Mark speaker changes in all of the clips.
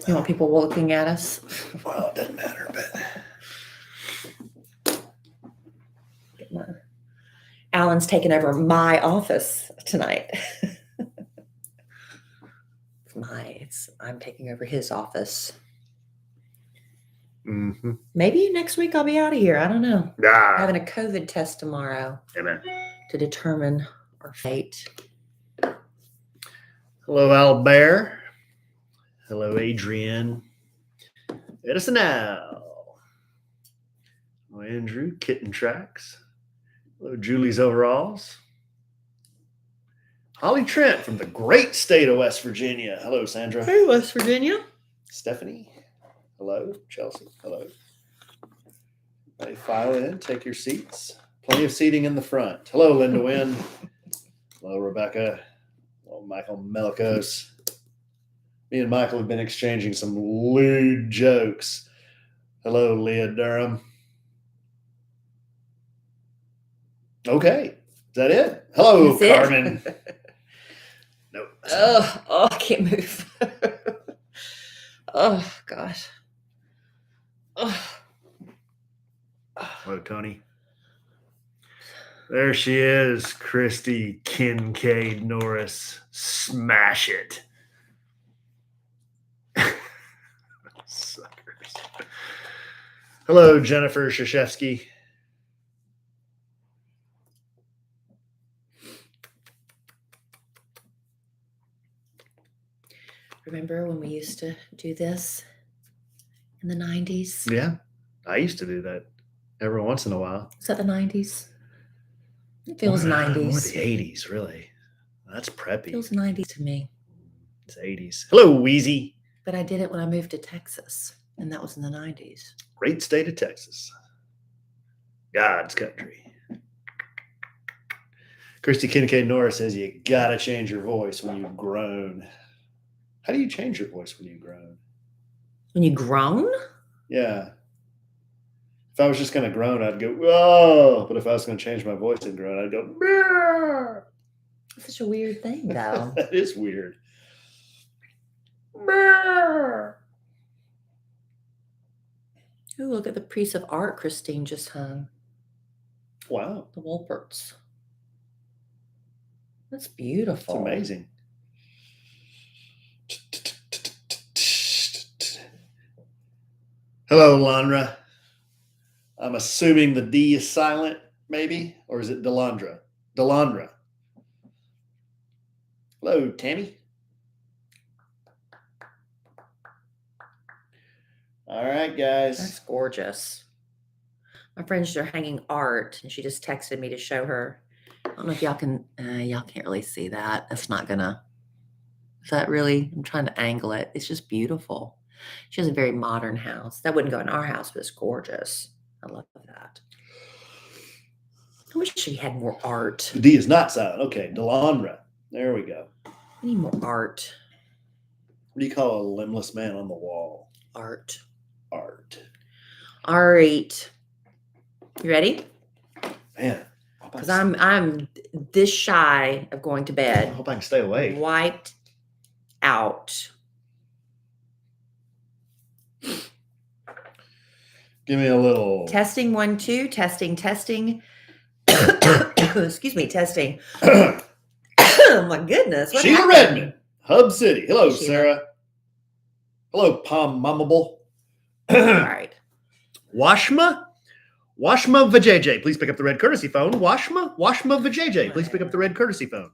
Speaker 1: You want people looking at us?
Speaker 2: Well, it doesn't matter, but
Speaker 1: Alan's taking over my office tonight. I'm taking over his office.
Speaker 2: mm-hmm.
Speaker 1: Maybe next week I'll be out of here. I don't know.
Speaker 2: Ah.
Speaker 1: Having a COVID test tomorrow.
Speaker 2: Amen.
Speaker 1: To determine our fate.
Speaker 2: Hello, Albert. Hello, Adrian. Edison now. Hello, Andrew. Kitten Tracks. Hello, Julie's Overalls. Holly Trent from the great state of West Virginia. Hello, Sandra.
Speaker 1: Hey, West Virginia.
Speaker 2: Stephanie. Hello, Chelsea. Hello. Everybody file in. Take your seats. Plenty of seating in the front. Hello, Linda Wynn. Hello, Rebecca. Hello, Michael Melikos. Me and Michael have been exchanging some lewd jokes. Hello, Leah Durham. Okay. Is that it? Hello,
Speaker 1: That's
Speaker 2: Carmen. Nope.
Speaker 1: Oh, I can't move. Oh, gosh. Oh.
Speaker 2: Hello, Tony. There she is, Christy Kincaid Norris. Smash it. Suckers. Hello, Jennifer Shashevsky.
Speaker 1: Remember when we used to do this in the 90s?
Speaker 2: Yeah, I used to do that every once in a while.
Speaker 1: Is that the 90s? It feels 90s.
Speaker 2: More the 80s, really. That's preppy.
Speaker 1: It feels 90s to me.
Speaker 2: It's 80s. Hello, Wheezy.
Speaker 1: But I did it when I moved to Texas, and that was in the 90s.
Speaker 2: Great state of Texas. God's country. Christy Kincaid Norris says you gotta change your voice when you groan. How do you change your voice when you groan?
Speaker 1: When you groan?
Speaker 2: Yeah. If I was just gonna groan, I'd go, whoa. But if I was gonna change my voice and groan, I'd go, brr.
Speaker 1: It's such a weird thing, though.
Speaker 2: That is weird. Brr.
Speaker 1: Ooh, look at the piece of art Christine just hung.
Speaker 2: Wow.
Speaker 1: The Wolperts. That's beautiful.
Speaker 2: It's amazing. Hello, Lanra. I'm assuming the D is silent, maybe? Or is it Delandra? Delandra. Hello, Tammy. All right, guys.
Speaker 1: That's gorgeous. My friends are hanging art, and she just texted me to show her. I don't know if y'all can, y'all can't really see that. That's not gonna, is that really, I'm trying to angle it. It's just beautiful. She has a very modern house. That wouldn't go in our house, but it's gorgeous. I love that. I wish she had more art.
Speaker 2: The D is not silent. Okay, Delandra. There we go.
Speaker 1: We need more art.
Speaker 2: What do you call a limbless man on the wall?
Speaker 1: Art.
Speaker 2: Art.
Speaker 1: All right. You ready?
Speaker 2: Man.
Speaker 1: Because I'm this shy of going to
Speaker 2: I
Speaker 1: bed.
Speaker 2: hope I can stay awake.
Speaker 1: Wiped out.
Speaker 2: Give me a little.
Speaker 1: Testing 1, 2. Testing. Excuse me. Testing. Oh my goodness. What
Speaker 2: Sheila
Speaker 1: happened?
Speaker 2: Redmond, Hub City. Hello,
Speaker 1: Hey, Sheila.
Speaker 2: Sarah. Hello, Palm Mummable.
Speaker 1: All right.
Speaker 2: Washma Vajayjay, please pick up the red courtesy phone. Washma Vajayjay, please pick up the red courtesy phone.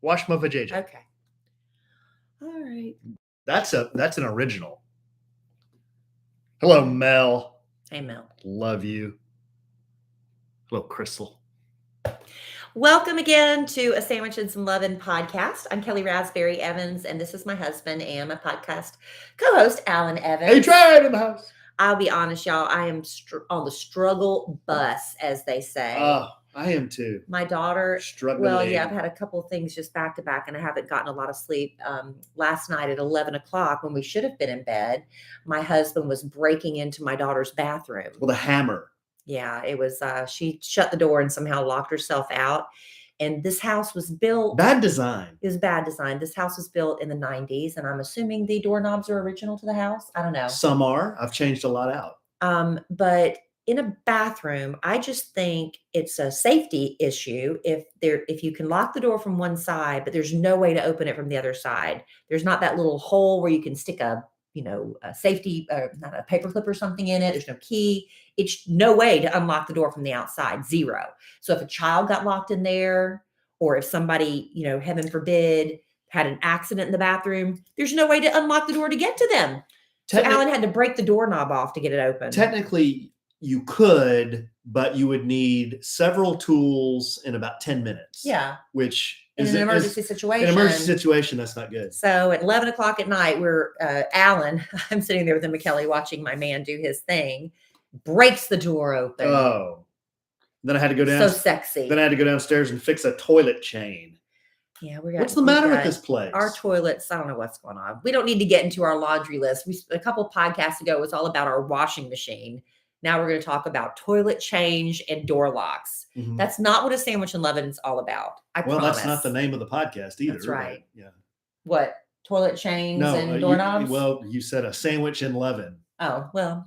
Speaker 2: Washma Vajayjay.
Speaker 1: Okay. All right.
Speaker 2: That's an original. Hello, Mel.
Speaker 1: Hey, Mel.
Speaker 2: Love you. Hello, Crystal.
Speaker 1: Welcome again to A Sandwich and Some Lovin' podcast. I'm Kellie Rasberry Evans, and this is my husband and my podcast co-host, Alan Evans.
Speaker 2: Hey, Trad in the house.
Speaker 1: I'll be honest, y'all. I am on the struggle bus, as they say.
Speaker 2: Oh, I am too.
Speaker 1: My daughter,
Speaker 2: Struggling.
Speaker 1: well, yeah, I've had a couple of things just back to back, and I haven't gotten a lot of sleep. Last night at 11 o'clock, when we should have been in bed, my husband was breaking into my daughter's bathroom.
Speaker 2: With a hammer.
Speaker 1: Yeah, it was, she shut the door and somehow locked herself out. And this house was built.
Speaker 2: Bad design.
Speaker 1: It was bad design. This house was built in the 90s, and I'm assuming the doorknobs are original to the house. I don't know.
Speaker 2: Some are. I've changed a lot out.
Speaker 1: But in a bathroom, I just think it's a safety issue if you can lock the door from one side, but there's no way to open it from the other side. There's not that little hole where you can stick a safety, not a paper clip or something in it. There's no key. It's no way to unlock the door from the outside. Zero. So if a child got locked in there, or if somebody, heaven forbid, had an accident in the bathroom, there's no way to unlock the door to get to them. So Alan had to break the doorknob off to get it open.
Speaker 2: Technically, you could, but you would need several tools in about 10 minutes.
Speaker 1: Yeah.
Speaker 2: Which
Speaker 1: in an emergency situation.
Speaker 2: In an emergency situation, that's not good.
Speaker 1: So at 11 o'clock at night, Alan, I'm sitting there with him, Kellie, watching my man do his thing, breaks the door open.
Speaker 2: Oh. Then I had to go down.
Speaker 1: So sexy.
Speaker 2: Then I had to go downstairs and fix a toilet chain.
Speaker 1: Yeah,
Speaker 2: what's the matter with this place?
Speaker 1: Our toilets, I don't know what's going on. We don't need to get into our laundry list. A couple podcasts ago, it was all about our washing machine. Now we're going to talk about toilet change and door locks. Mm-hmm. That's not what A Sandwich in Lovin is all about. I promise.
Speaker 2: That's not the name of the podcast either.
Speaker 1: That's right.
Speaker 2: Yeah.
Speaker 1: What? Toilet chains and doorknobs?
Speaker 2: You said A Sandwich in Lovin.
Speaker 1: Oh, well,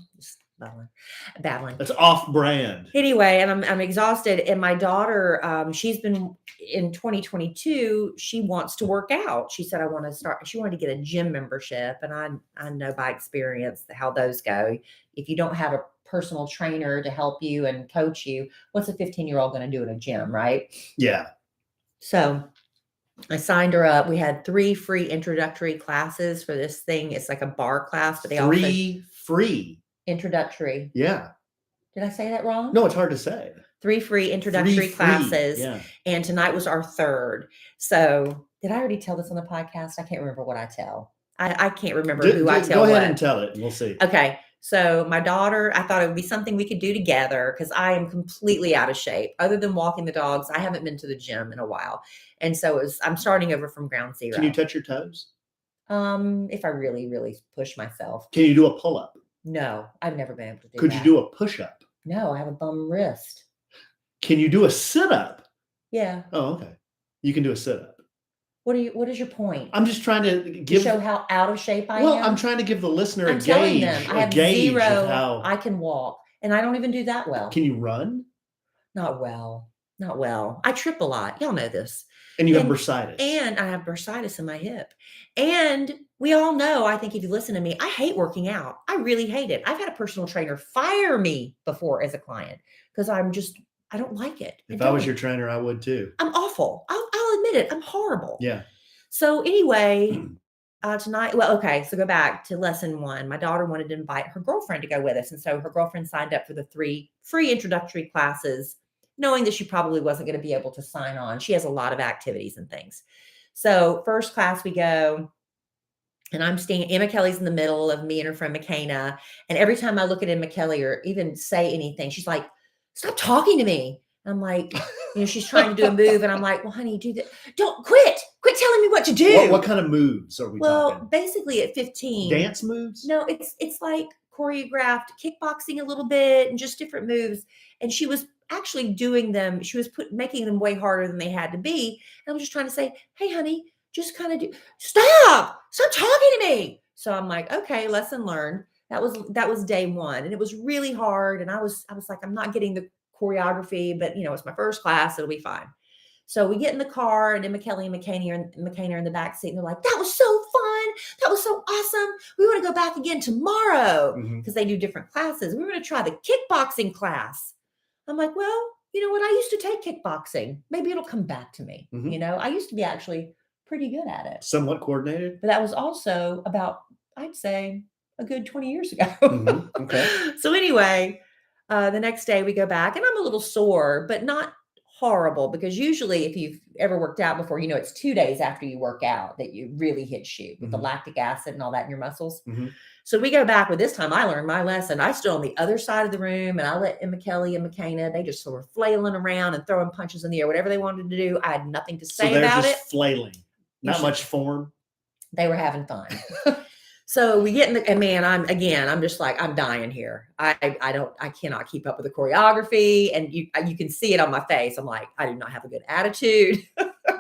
Speaker 1: bad one.
Speaker 2: That's off brand.
Speaker 1: Anyway, and I'm exhausted. And my daughter, she's been in 2022. She wants to work out. She said, she wanted to get a gym membership. And I know by experience how those go. If you don't have a personal trainer to help you and coach you, what's a 15-year-old going to do in a gym, right?
Speaker 2: Yeah.
Speaker 1: So I signed her up. We had 3 free introductory classes for this thing. It's like a bar class, but they all
Speaker 2: 3 free.
Speaker 1: Introductory.
Speaker 2: Yeah.
Speaker 1: Did I say that wrong?
Speaker 2: No, it's hard to say.
Speaker 1: 3 free introductory classes. Yeah. And tonight was our 3rd. So did I already tell this on the podcast? I can't remember what I tell. I can't remember who I tell.
Speaker 2: Go ahead and tell it and we'll see.
Speaker 1: Okay. So my daughter, I thought it would be something we could do together because I am completely out of shape. Other than walking the dogs, I haven't been to the gym in a while. And so I'm starting over from ground zero.
Speaker 2: Can you touch your toes?
Speaker 1: If I really, really push myself.
Speaker 2: Can you do a pull-up?
Speaker 1: No, I've never been able to do that.
Speaker 2: Could you do a push-up?
Speaker 1: No, I have a bum wrist.
Speaker 2: Can you do a sit-up?
Speaker 1: Yeah.
Speaker 2: Oh, okay. You can do a sit-up.
Speaker 1: What is your point?
Speaker 2: I'm just trying to
Speaker 1: show how out of shape I am.
Speaker 2: Well, I'm trying to give the listener a gauge.
Speaker 1: I have zero. I can walk, and I don't even do that well.
Speaker 2: Can you run?
Speaker 1: Not well. I trip a lot. Y'all know this.
Speaker 2: And you have bursitis.
Speaker 1: And I have bursitis in my hip. And we all know, I think if you listen to me, I hate working out. I really hate it. I've had a personal trainer fire me before as a client because I don't like it.
Speaker 2: If I was your trainer, I would too.
Speaker 1: I'm awful. I'll admit it. I'm horrible.
Speaker 2: Yeah.
Speaker 1: So anyway, tonight, so go back to lesson 1. My daughter wanted to invite her girlfriend to go with us. And so her girlfriend signed up for the 3 free introductory classes, knowing that she probably wasn't going to be able to sign on. She has a lot of activities and things. So first class we go, and I'm staying, Emma Kellie's in the middle of me and her friend McKenna. And every time I look at Emma Kellie or even say anything, she's like, stop talking to me. I'm like, she's trying to do a move. And I'm like, well, honey, do that. Don't quit telling me what to do.
Speaker 2: What kind of moves are we talking?
Speaker 1: Well, basically at 15.
Speaker 2: Dance moves?
Speaker 1: No, it's like choreographed kickboxing a little bit and just different moves. And she was actually doing them. She was making them way harder than they had to be. And I was just trying to say, hey, honey, just kind of stop talking to me. So I'm like, okay, lesson learned. That was day 1. And it was really hard. And I was like, I'm not getting the choreography, but it's my first class. It'll be fine. So we get in the car, and Emma Kellie and McKenna are in the back seat. And they're like, that was so fun. That was so awesome. We want to go back again tomorrow because they do different classes. We were going to try the kickboxing class. I'm like, well, you know what? I used to take kickboxing. Maybe it'll come back to me. I used to be actually pretty good at it.
Speaker 2: Somewhat coordinated.
Speaker 1: But that was also about, I'd say, a good 20 years ago.
Speaker 2: Okay.
Speaker 1: So anyway, the next day we go back, and I'm a little sore, but not horrible, because usually if you've ever worked out before, it's 2 days after you work out that you really hits you with the lactic acid and all that in your muscles. So we go back, but this time I learned my lesson. I stood on the other side of the room, and I let Emma Kellie and McKenna, they just sort of flailing around and throwing punches in the air, whatever they wanted to do. I had nothing to say about it.
Speaker 2: Flailing, not much form.
Speaker 1: They were having fun. So we get in the, and man, I'm just like, I'm dying here. I cannot keep up with the choreography, and you can see it on my face. I'm like, I do not have a good attitude.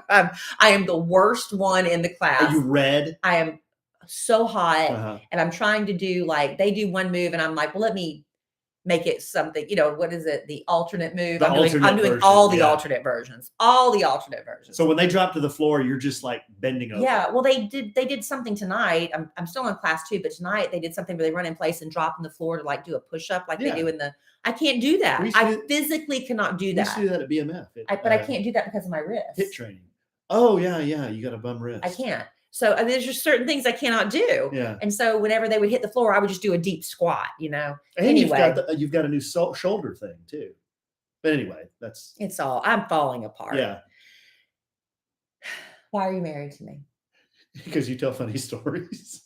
Speaker 1: I am the worst one in the class.
Speaker 2: Are you red?
Speaker 1: I am so hot, and I'm trying to do like, they do one move, and I'm like, well, let me make it something, what is it? The alternate move. I'm doing all the alternate versions,
Speaker 2: So when they drop to the floor, you're just like bending over.
Speaker 1: Yeah. Well, they did something tonight. I'm still in class 2, but tonight they did something where they run in place and drop on the floor to like do a push-up like they do in the, I can't do that. I physically cannot do that.
Speaker 2: We used to do that at BMF.
Speaker 1: But I can't do that because of my wrist.
Speaker 2: Hip training. Oh yeah. You got a bum wrist.
Speaker 1: I can't. So there's just certain things I cannot do.
Speaker 2: Yeah.
Speaker 1: And so whenever they would hit the floor, I would just do a deep squat,
Speaker 2: And
Speaker 1: anyway.
Speaker 2: you've got a new shoulder thing too. But anyway,
Speaker 1: I'm falling apart.
Speaker 2: Yeah.
Speaker 1: Why are you married to me?
Speaker 2: Because you tell funny stories.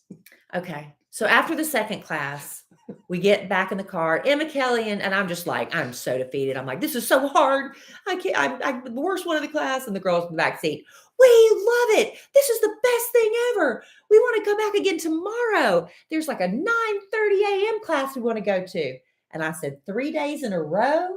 Speaker 1: Okay. So after the second class, we get back in the car, Emma, Kellie, and I'm just like, I'm so defeated. I'm like, this is so hard. I can't, I'm the worst one in the class. And the girls in the back seat, we love it. This is the best thing ever. We want to come back again tomorrow. There's like a 9:30 a.m. class we want to go to. And I said, 3 days in a row?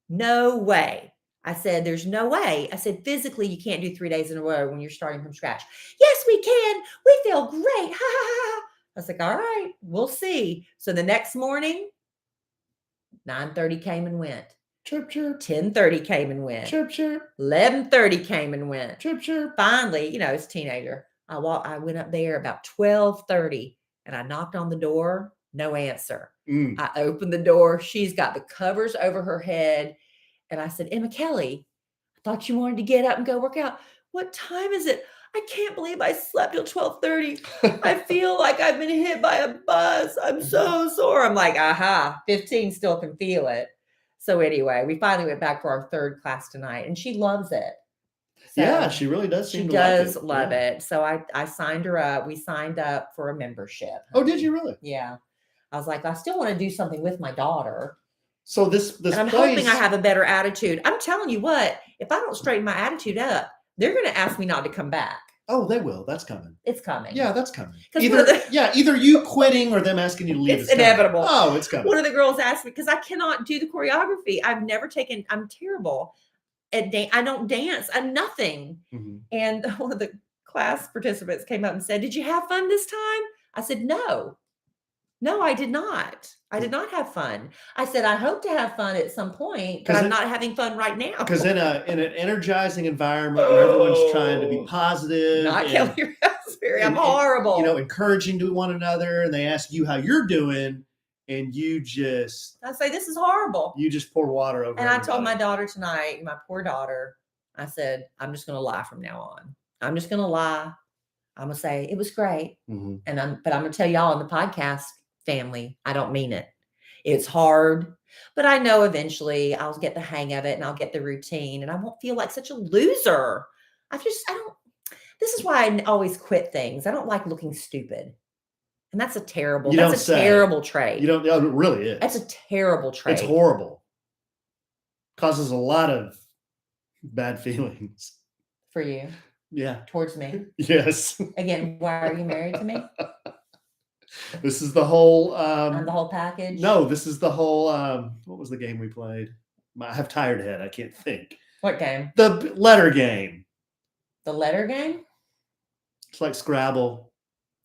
Speaker 1: No way. I said, there's no way. I said, physically, you can't do 3 days in a row when you're starting from scratch. Yes, we can. We feel great. Ha ha ha. I was like, all right, we'll see. So the next morning, 9:30 came and went.
Speaker 2: Chirp, chirp.
Speaker 1: 10:30 came and went.
Speaker 2: Chirp, chirp.
Speaker 1: 11:30 came and went.
Speaker 2: Chirp, chirp.
Speaker 1: Finally, as a teenager, I went up there about 12:30 and I knocked on the door. No answer. I opened the door. She's got the covers over her head. And I said, Emma, Kellie, I thought you wanted to get up and go work out. What time is it? I can't believe I slept till 12:30. I feel like I've been hit by a bus. I'm so sore. I'm like, 15 still can feel it. So anyway, we finally went back for our third class tonight, and she loves it.
Speaker 2: So yeah, she really does.
Speaker 1: She does love it. So I signed her up. We signed up for a membership.
Speaker 2: Oh, did you really?
Speaker 1: Yeah. I was like, I still want to do something with my daughter.
Speaker 2: So this
Speaker 1: and I'm hoping I have a better attitude. I'm telling you what, if I don't straighten my attitude up, they're going to ask me not to come back.
Speaker 2: Oh, they will. That's coming.
Speaker 1: It's coming.
Speaker 2: Yeah, that's coming. Either you quitting or them asking you to leave.
Speaker 1: It's inevitable.
Speaker 2: Oh, it's coming.
Speaker 1: One of the girls asked me, because I cannot do the choreography. I'm terrible at I don't dance. I'm nothing. Mm-hmm. And one of the class participants came up and said, did you have fun this time? I said, no, I did not. I did not have fun. I said, I hope to have fun at some point, but I'm not having fun right now.
Speaker 2: Because in an energizing environment where everyone's trying to be positive.
Speaker 1: Not Kellie Rasberry. I'm horrible.
Speaker 2: Encouraging to one another, and they ask you how you're doing, and you just.
Speaker 1: I say, this is horrible.
Speaker 2: You just pour water over.
Speaker 1: And I told my daughter tonight, my poor daughter, I said, I'm just going to lie from now on. I'm just going to lie. I'm going to say, it was great. Mm-hmm. But I'm going to tell y'all in the podcast family, I don't mean it. It's hard, but I know eventually I'll get the hang of it and I'll get the routine and I won't feel like such a loser. This is why I always quit things. I don't like looking stupid. And that's a terrible trait.
Speaker 2: You don't, it really is.
Speaker 1: That's a terrible trait.
Speaker 2: It's horrible. Causes a lot of bad feelings.
Speaker 1: For you?
Speaker 2: Yeah.
Speaker 1: Towards me?
Speaker 2: Yes.
Speaker 1: Again, why are you married to me?
Speaker 2: This is the whole
Speaker 1: the whole package.
Speaker 2: No, this is the whole what was the game we played? I have tired head. I can't think.
Speaker 1: What game?
Speaker 2: The letter game.
Speaker 1: The letter game?
Speaker 2: It's like Scrabble.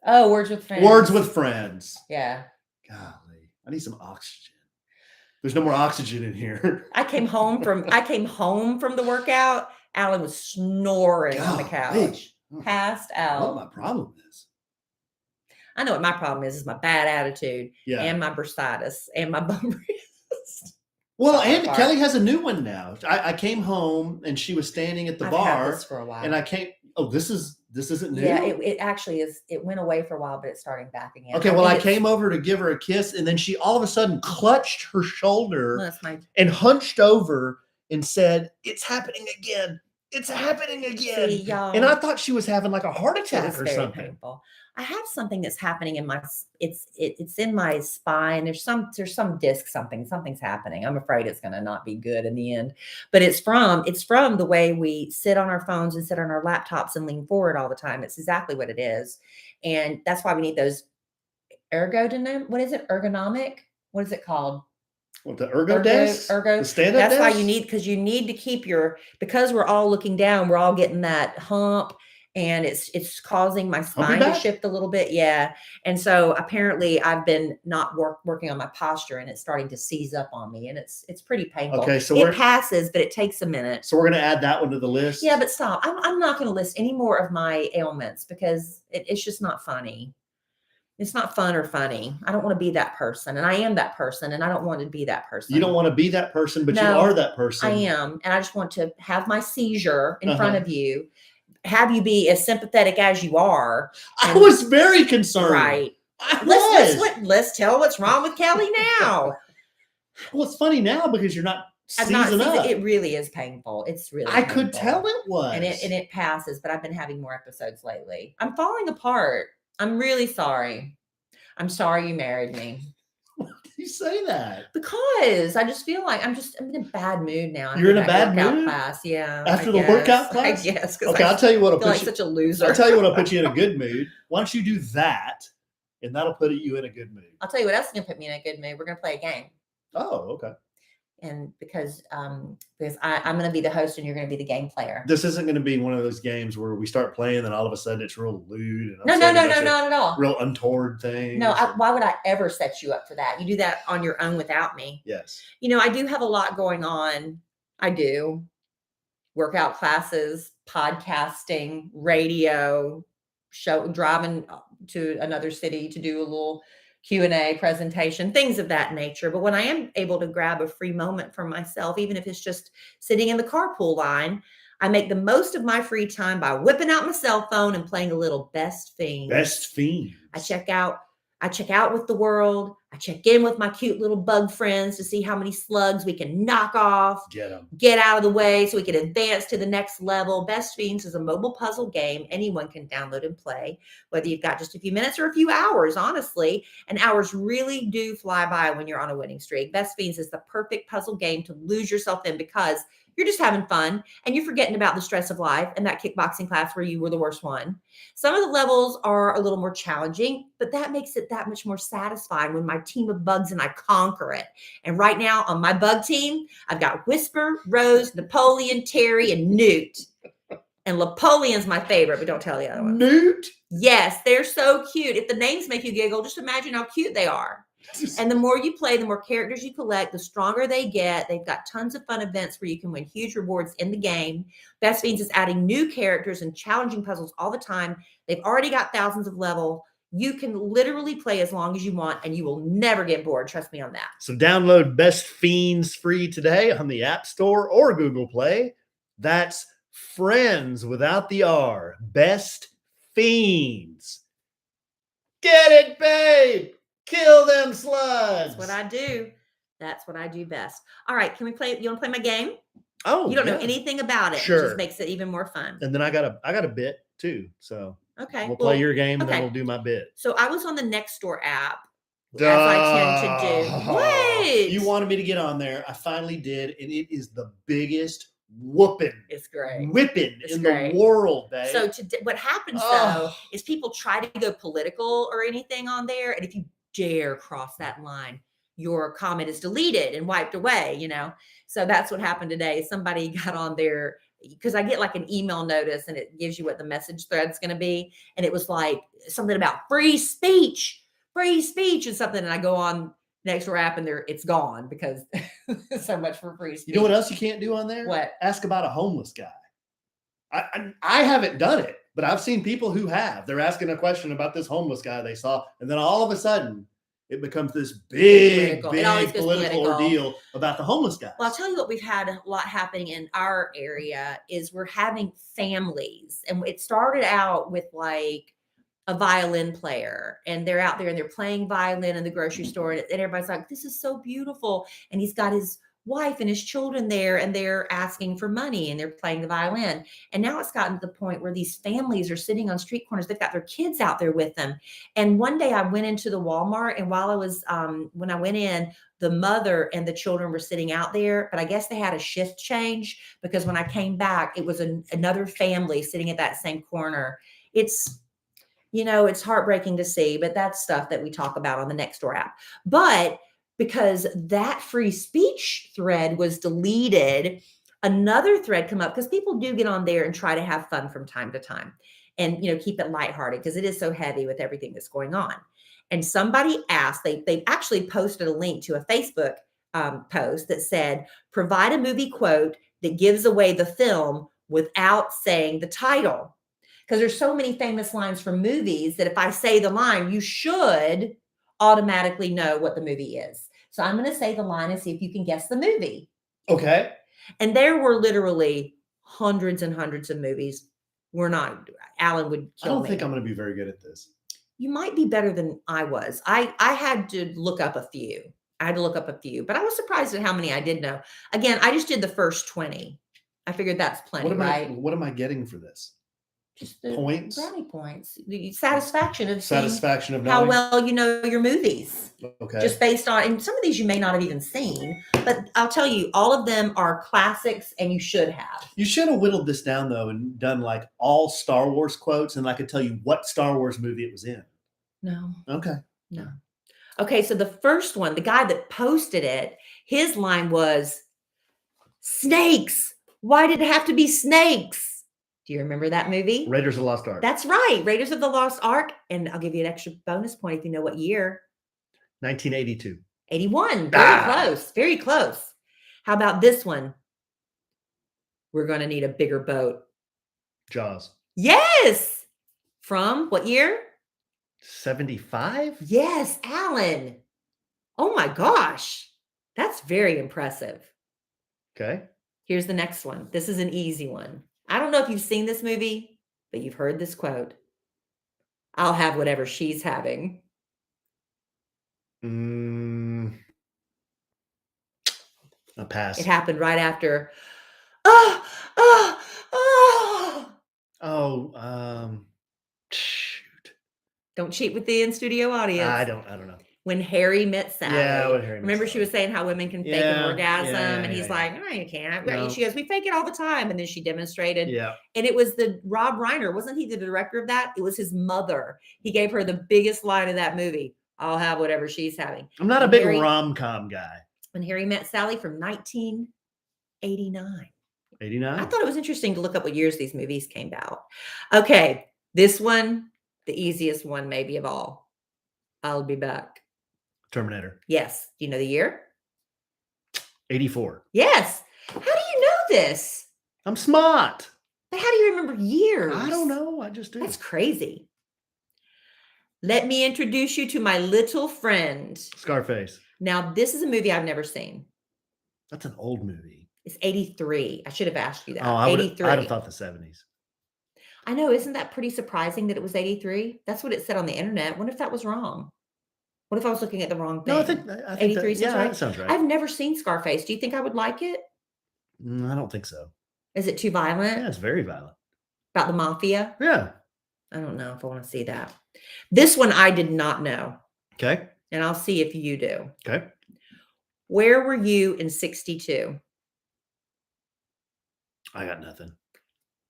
Speaker 1: Oh, Words with Friends.
Speaker 2: Words with Friends.
Speaker 1: Yeah.
Speaker 2: Golly, I need some oxygen. There's no more oxygen in here.
Speaker 1: I came home from the workout. Alan was snoring on the couch. Passed out.
Speaker 2: What my problem is.
Speaker 1: I know what my problem is my bad attitude and my bursitis and my bum wrist.
Speaker 2: Well, and Kellie has a new one now. I came home and she was standing at the bar.
Speaker 1: Had this for a while.
Speaker 2: And I came, this isn't new?
Speaker 1: Yeah, it actually is. It went away for a while, but it's starting back again.
Speaker 2: Okay, I came over to give her a kiss and then she all of a sudden clutched her shoulder and hunched over and said, it's happening again. It's happening again.
Speaker 1: See, y'all,
Speaker 2: and I thought she was having like a heart attack or something.
Speaker 1: Painful. I have something that's happening in my it's in my spine. There's some disc, something's happening. I'm afraid it's going to not be good in the end. But it's from the way we sit on our phones and sit on our laptops and lean forward all the time. It's exactly what it is. And that's why we need those ergodynamic. What is it? Ergonomic? What is it called?
Speaker 2: What, the ergo desk?
Speaker 1: Ergo.
Speaker 2: The stand-up
Speaker 1: That's
Speaker 2: desk?
Speaker 1: why because you need to keep because we're all looking down, we're all getting that hump, and it's causing my spine to
Speaker 2: back?
Speaker 1: shift a little bit. Yeah. And so apparently I've been not working on my posture, and it's starting to seize up on me, and it's pretty painful.
Speaker 2: Okay, so
Speaker 1: it passes, but it takes a minute.
Speaker 2: So we're going to add that one to the list?
Speaker 1: Yeah, but stop. I'm not going to list any more of my ailments because it's just not funny. It's not fun or funny. I don't want to be that person. And I am that person, and I don't want to be that person.
Speaker 2: You don't want to be that person, but you are that person.
Speaker 1: I am. And I just want to have my seizure in front of you, have you be as sympathetic as you are.
Speaker 2: I was very concerned.
Speaker 1: Right. Let's tell what's wrong with Kellie now.
Speaker 2: Well, it's funny now because you're not seizing up.
Speaker 1: It really is painful. It's really
Speaker 2: I could tell it was.
Speaker 1: And it passes, but I've been having more episodes lately. I'm falling apart. I'm really sorry. I'm sorry you married me.
Speaker 2: Why do you say that?
Speaker 1: Because I just feel like I'm in a bad mood now.
Speaker 2: You're in a bad mood?
Speaker 1: Class, yeah.
Speaker 2: After the workout class?
Speaker 1: Yes.
Speaker 2: Okay, I'll tell you what.
Speaker 1: I feel like such a loser.
Speaker 2: I'll tell you what will put you in a good mood. Why don't you do that, and that'll put you in a good mood.
Speaker 1: I'll tell you what else is going to put me in a good mood. We're going to play a game.
Speaker 2: Oh, okay.
Speaker 1: And because I'm going to be the host and you're going to be the game player.
Speaker 2: This isn't going to be one of those games where we start playing and all of a sudden it's real lewd. And
Speaker 1: No, not at all.
Speaker 2: Real untoward thing.
Speaker 1: No, why would I ever set you up for that? You do that on your own without me.
Speaker 2: Yes.
Speaker 1: I do have a lot going on. I do. Workout classes, podcasting, radio, driving to another city to do a little Q&A presentation, things of that nature. But when I am able to grab a free moment for myself, even if it's just sitting in the carpool line, I make the most of my free time by whipping out my cell phone and playing a little Best Fiends.
Speaker 2: Best Fiends.
Speaker 1: I check out with the world. I check in with my cute little bug friends to see how many slugs we can knock off. Get out of the way so we can advance to the next level. Best Fiends is a mobile puzzle game anyone can download and play, whether you've got just a few minutes or a few hours, honestly. And hours really do fly by when you're on a winning streak. Best Fiends is the perfect puzzle game to lose yourself in because you're just having fun and you're forgetting about the stress of life and that kickboxing class where you were the worst one. Some of the levels are a little more challenging, but that makes it that much more satisfying when my team of bugs and I conquer it. And right now on my bug team, I've got Whisper, Rose, Napoleon, Terry, and Newt. And Napoleon's my favorite, but don't tell the other one.
Speaker 2: Newt?
Speaker 1: Yes, they're so cute. If the names make you giggle, just imagine how cute they are. And the more you play, the more characters you collect, the stronger they get. They've got tons of fun events where you can win huge rewards in the game. Best Fiends is adding new characters and challenging puzzles all the time. They've already got thousands of level. You can literally play as long as you want, and you will never get bored. Trust me on that.
Speaker 2: So download Best Fiends free today on the App Store or Google Play. That's Friends without the R. Best Fiends. Get it, babe! Kill them slugs.
Speaker 1: That's what I do. That's what I do best. All right. Can we play? You want to play my game?
Speaker 2: Oh,
Speaker 1: you don't know anything about it.
Speaker 2: Sure.
Speaker 1: It just makes it even more fun.
Speaker 2: And then I got a bit too. So
Speaker 1: okay,
Speaker 2: we'll play your game and then we'll do my bit.
Speaker 1: So I was on the Nextdoor app. As I tend to do. What?
Speaker 2: You wanted me to get on there. I finally did, and it is the biggest whooping.
Speaker 1: It's great.
Speaker 2: Whipping in the world, babe.
Speaker 1: So what happens though is people try to go political or anything on there, and if you dare cross that line, your comment is deleted and wiped away, So that's what happened today. Somebody got on there because I get like an email notice and it gives you what the message thread's going to be. And it was like something about free speech and something. And I go on Nextdoor app and it's gone because so much for free speech.
Speaker 2: You know what else you can't do on there?
Speaker 1: What?
Speaker 2: Ask about a homeless guy. I haven't done it, but I've seen people who have. They're asking a question about this homeless guy they saw, and then all of a sudden it becomes this big political ordeal about the homeless guy.
Speaker 1: Well, I'll tell you what we've had a lot happening in our area is we're having families, and it started out with like a violin player, and they're out there and they're playing violin in the grocery store, and everybody's like, "This is so beautiful," and he's got his wife and his children there, and they're asking for money and they're playing the violin. And now it's gotten to the point where these families are sitting on street corners. They've got their kids out there with them. And one day I went into the Walmart, and while I was, when I went in, the mother and the children were sitting out there, but I guess they had a shift change because when I came back, it was another family sitting at that same corner. It's it's heartbreaking to see, but that's stuff that we talk about on the Nextdoor app. But because that free speech thread was deleted, another thread come up because people do get on there and try to have fun from time to time and keep it lighthearted because it is so heavy with everything that's going on. And somebody asked, they actually posted a link to a Facebook post that said, provide a movie quote that gives away the film without saying the title. Because there's so many famous lines from movies that if I say the line, you should automatically know what the movie is. So I'm going to say the line and see if you can guess the movie.
Speaker 2: Okay.
Speaker 1: And there were literally hundreds and hundreds of movies. Alan would kill me.
Speaker 2: I don't think I'm going to be very good at this.
Speaker 1: You might be better than I was. I had to look up a few. But I was surprised at how many I did know. Again, I just did the first 20. I figured that's plenty, right?
Speaker 2: What am I getting for this?
Speaker 1: Just the
Speaker 2: points?
Speaker 1: Brownie points. The satisfaction of
Speaker 2: knowing
Speaker 1: how well you know your movies.
Speaker 2: Okay.
Speaker 1: Just based on, and some of these you may not have even seen, but I'll tell you, all of them are classics and you should have.
Speaker 2: You should have whittled this down though and done like all Star Wars quotes and I could tell you what Star Wars movie it was in.
Speaker 1: No.
Speaker 2: Okay.
Speaker 1: No. Okay, so the first one, the guy that posted it, his line was, snakes. Why did it have to be snakes? Do you remember that movie?
Speaker 2: Raiders of the Lost Ark.
Speaker 1: That's right. Raiders of the Lost Ark. And I'll give you an extra bonus point if you know what year.
Speaker 2: 1982.
Speaker 1: 81. Very close. Very close. How about this one? We're going to need a bigger boat.
Speaker 2: Jaws.
Speaker 1: Yes. From what year?
Speaker 2: 75?
Speaker 1: Yes, Alan. Oh my gosh. That's very impressive.
Speaker 2: Okay.
Speaker 1: Here's the next one. This is an easy one. I don't know if you've seen this movie, but you've heard this quote. I'll have whatever she's having.
Speaker 2: A pass.
Speaker 1: It happened right after.
Speaker 2: Shoot.
Speaker 1: Don't cheat with the in-studio audience.
Speaker 2: I don't know.
Speaker 1: When Harry met Sally.
Speaker 2: Yeah, when Harry met
Speaker 1: Remember
Speaker 2: Sally.
Speaker 1: She was saying how women can fake an orgasm, and he's like,
Speaker 2: yeah.
Speaker 1: no, you can't.
Speaker 2: No.
Speaker 1: She goes, we fake it all the time. And then she demonstrated.
Speaker 2: Yeah.
Speaker 1: And it was the Rob Reiner. Wasn't he the director of that? It was his mother. He gave her the biggest line of that movie. I'll have whatever she's having.
Speaker 2: I'm not a big rom-com guy.
Speaker 1: When Harry Met Sally from 1989.
Speaker 2: 89?
Speaker 1: I thought it was interesting to look up what years these movies came out. Okay. This one, the easiest one maybe of all. I'll be back.
Speaker 2: Terminator.
Speaker 1: Yes. Do you know the year?
Speaker 2: 84.
Speaker 1: Yes. How do you know this?
Speaker 2: I'm smart.
Speaker 1: But how do you remember years?
Speaker 2: I don't know. I just do.
Speaker 1: That's crazy. Let me introduce you to my little friend.
Speaker 2: Scarface.
Speaker 1: Now, this is a movie I've never seen.
Speaker 2: That's an old movie.
Speaker 1: It's 83. I should have asked you that.
Speaker 2: Oh,
Speaker 1: 83.
Speaker 2: I'd have thought the 70s.
Speaker 1: I know. Isn't that pretty surprising that it was 83? That's what it said on the internet. What if that was wrong? What if I was looking at the wrong thing?
Speaker 2: No, I think
Speaker 1: 83
Speaker 2: that,
Speaker 1: right.
Speaker 2: that sounds right.
Speaker 1: I've never seen Scarface. Do you think I would like it?
Speaker 2: I don't think so.
Speaker 1: Is it too violent?
Speaker 2: Yeah, it's very violent.
Speaker 1: About the mafia?
Speaker 2: Yeah.
Speaker 1: I don't know if I want to see that. This one I did not know.
Speaker 2: Okay.
Speaker 1: And I'll see if you do.
Speaker 2: Okay.
Speaker 1: Where were you in 62?
Speaker 2: I got nothing.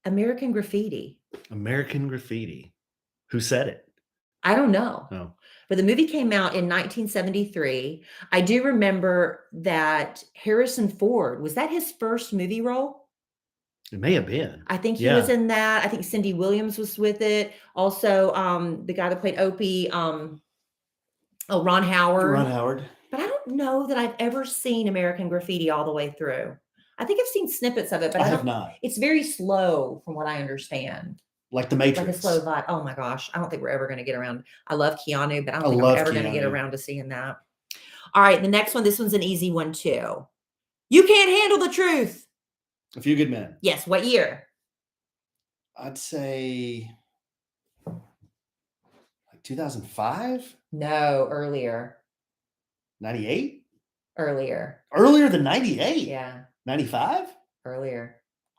Speaker 1: American Graffiti.
Speaker 2: American Graffiti. Who said it?
Speaker 1: I don't know.
Speaker 2: Oh.
Speaker 1: But the movie came out in 1973. I do remember that Harrison Ford, was that his first movie role?
Speaker 2: It may have been.
Speaker 1: I think he was in that. I think Cindy Williams was with it. Also, the guy that played Opie, Ron Howard.
Speaker 2: Ron Howard.
Speaker 1: But I don't know that I've ever seen American Graffiti all the way through. I think I've seen snippets of it, but
Speaker 2: I have not.
Speaker 1: It's very slow from what I understand.
Speaker 2: Like the Matrix.
Speaker 1: Like a slow vibe. Oh my gosh. I don't think we're ever going to get around. I love Keanu, but I don't think I'm ever going to get around to seeing that. All right. The next one, this one's an easy one too. You Can't Handle the Truth.
Speaker 2: A Few Good Men.
Speaker 1: Yes. What year?
Speaker 2: I'd say like 2005?
Speaker 1: No, earlier.
Speaker 2: 98?
Speaker 1: Earlier.
Speaker 2: Earlier than 98?
Speaker 1: Yeah.
Speaker 2: 95?
Speaker 1: Earlier.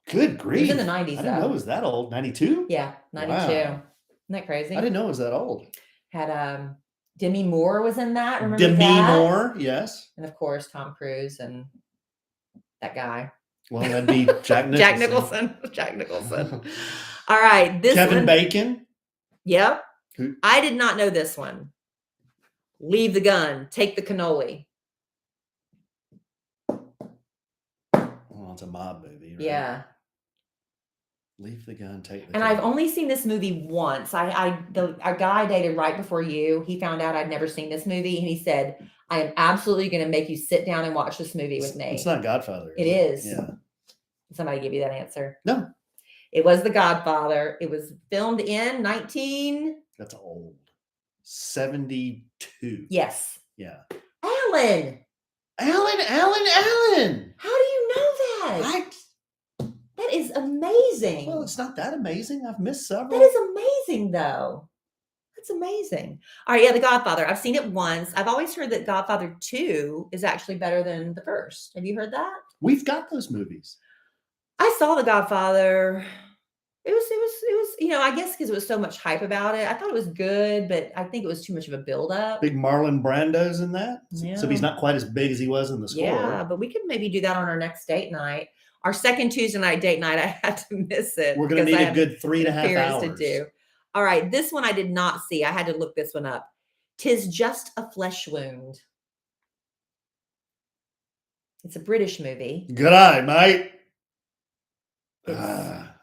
Speaker 2: Good grief.
Speaker 1: It was in the 90s.
Speaker 2: I didn't know it was that old. 92?
Speaker 1: Yeah, 92.
Speaker 2: Wow.
Speaker 1: Isn't that crazy?
Speaker 2: I didn't know it was that old.
Speaker 1: Had Demi Moore was in that. Remember
Speaker 2: Demi
Speaker 1: that?
Speaker 2: Moore, yes.
Speaker 1: And of course, Tom Cruise and that guy.
Speaker 2: Well, that'd be Jack Nicholson.
Speaker 1: Jack Nicholson. Jack Nicholson. All right. This
Speaker 2: Kevin
Speaker 1: one,
Speaker 2: Bacon.
Speaker 1: Yep.
Speaker 2: Who?
Speaker 1: I did not know this one. Leave the gun, take the cannoli.
Speaker 2: Well, it's a mob movie, right?
Speaker 1: Yeah.
Speaker 2: Leave the gun, take the
Speaker 1: And
Speaker 2: gun.
Speaker 1: I've only seen this movie once. A guy I dated right before you, he found out I'd never seen this movie, and he said, I am absolutely going to make you sit down and watch this movie with me.
Speaker 2: It's not Godfather.
Speaker 1: It is.
Speaker 2: Yeah.
Speaker 1: Did somebody give you that answer?
Speaker 2: No.
Speaker 1: It was The Godfather. It was filmed in 19...
Speaker 2: That's old. 72.
Speaker 1: Yes.
Speaker 2: Yeah.
Speaker 1: Alan!
Speaker 2: Alan!
Speaker 1: How do you know that? That is amazing.
Speaker 2: Well, it's not that amazing. I've missed several.
Speaker 1: That is amazing, though. That's amazing. All right, yeah, The Godfather. I've seen it once. I've always heard that Godfather 2 is actually better than the first. Have you heard that?
Speaker 2: We've got those movies.
Speaker 1: I saw The Godfather. It was, I guess because it was so much hype about it. I thought it was good, but I think it was too much of a buildup.
Speaker 2: Big Marlon Brando's in that.
Speaker 1: Yeah.
Speaker 2: So he's not quite as big as he was in the score.
Speaker 1: Yeah, but we could maybe do that on our next date night. Our second Tuesday night date night, I had to miss it.
Speaker 2: We're going to need a good 3.5 hours
Speaker 1: to do. All right, this one I did not see. I had to look this one up. 'Tis Just a Flesh Wound. It's a British movie.
Speaker 2: Good eye, mate.
Speaker 1: It's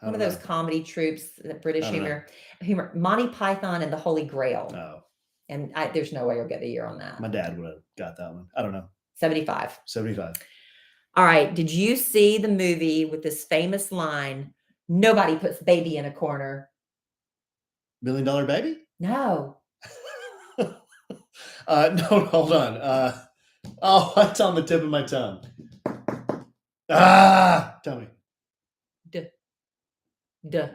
Speaker 1: one of those comedy troupes, that British humor. Monty Python and the Holy Grail.
Speaker 2: No.
Speaker 1: And there's no way you'll get the year on that.
Speaker 2: My dad would have got that one. I don't know.
Speaker 1: 75.
Speaker 2: 75.
Speaker 1: All right. Did you see the movie with this famous line, nobody puts baby in a corner?
Speaker 2: $1 Million Baby?
Speaker 1: No.
Speaker 2: No, hold on. It's on the tip of my tongue. Tell me.
Speaker 1: Dirty.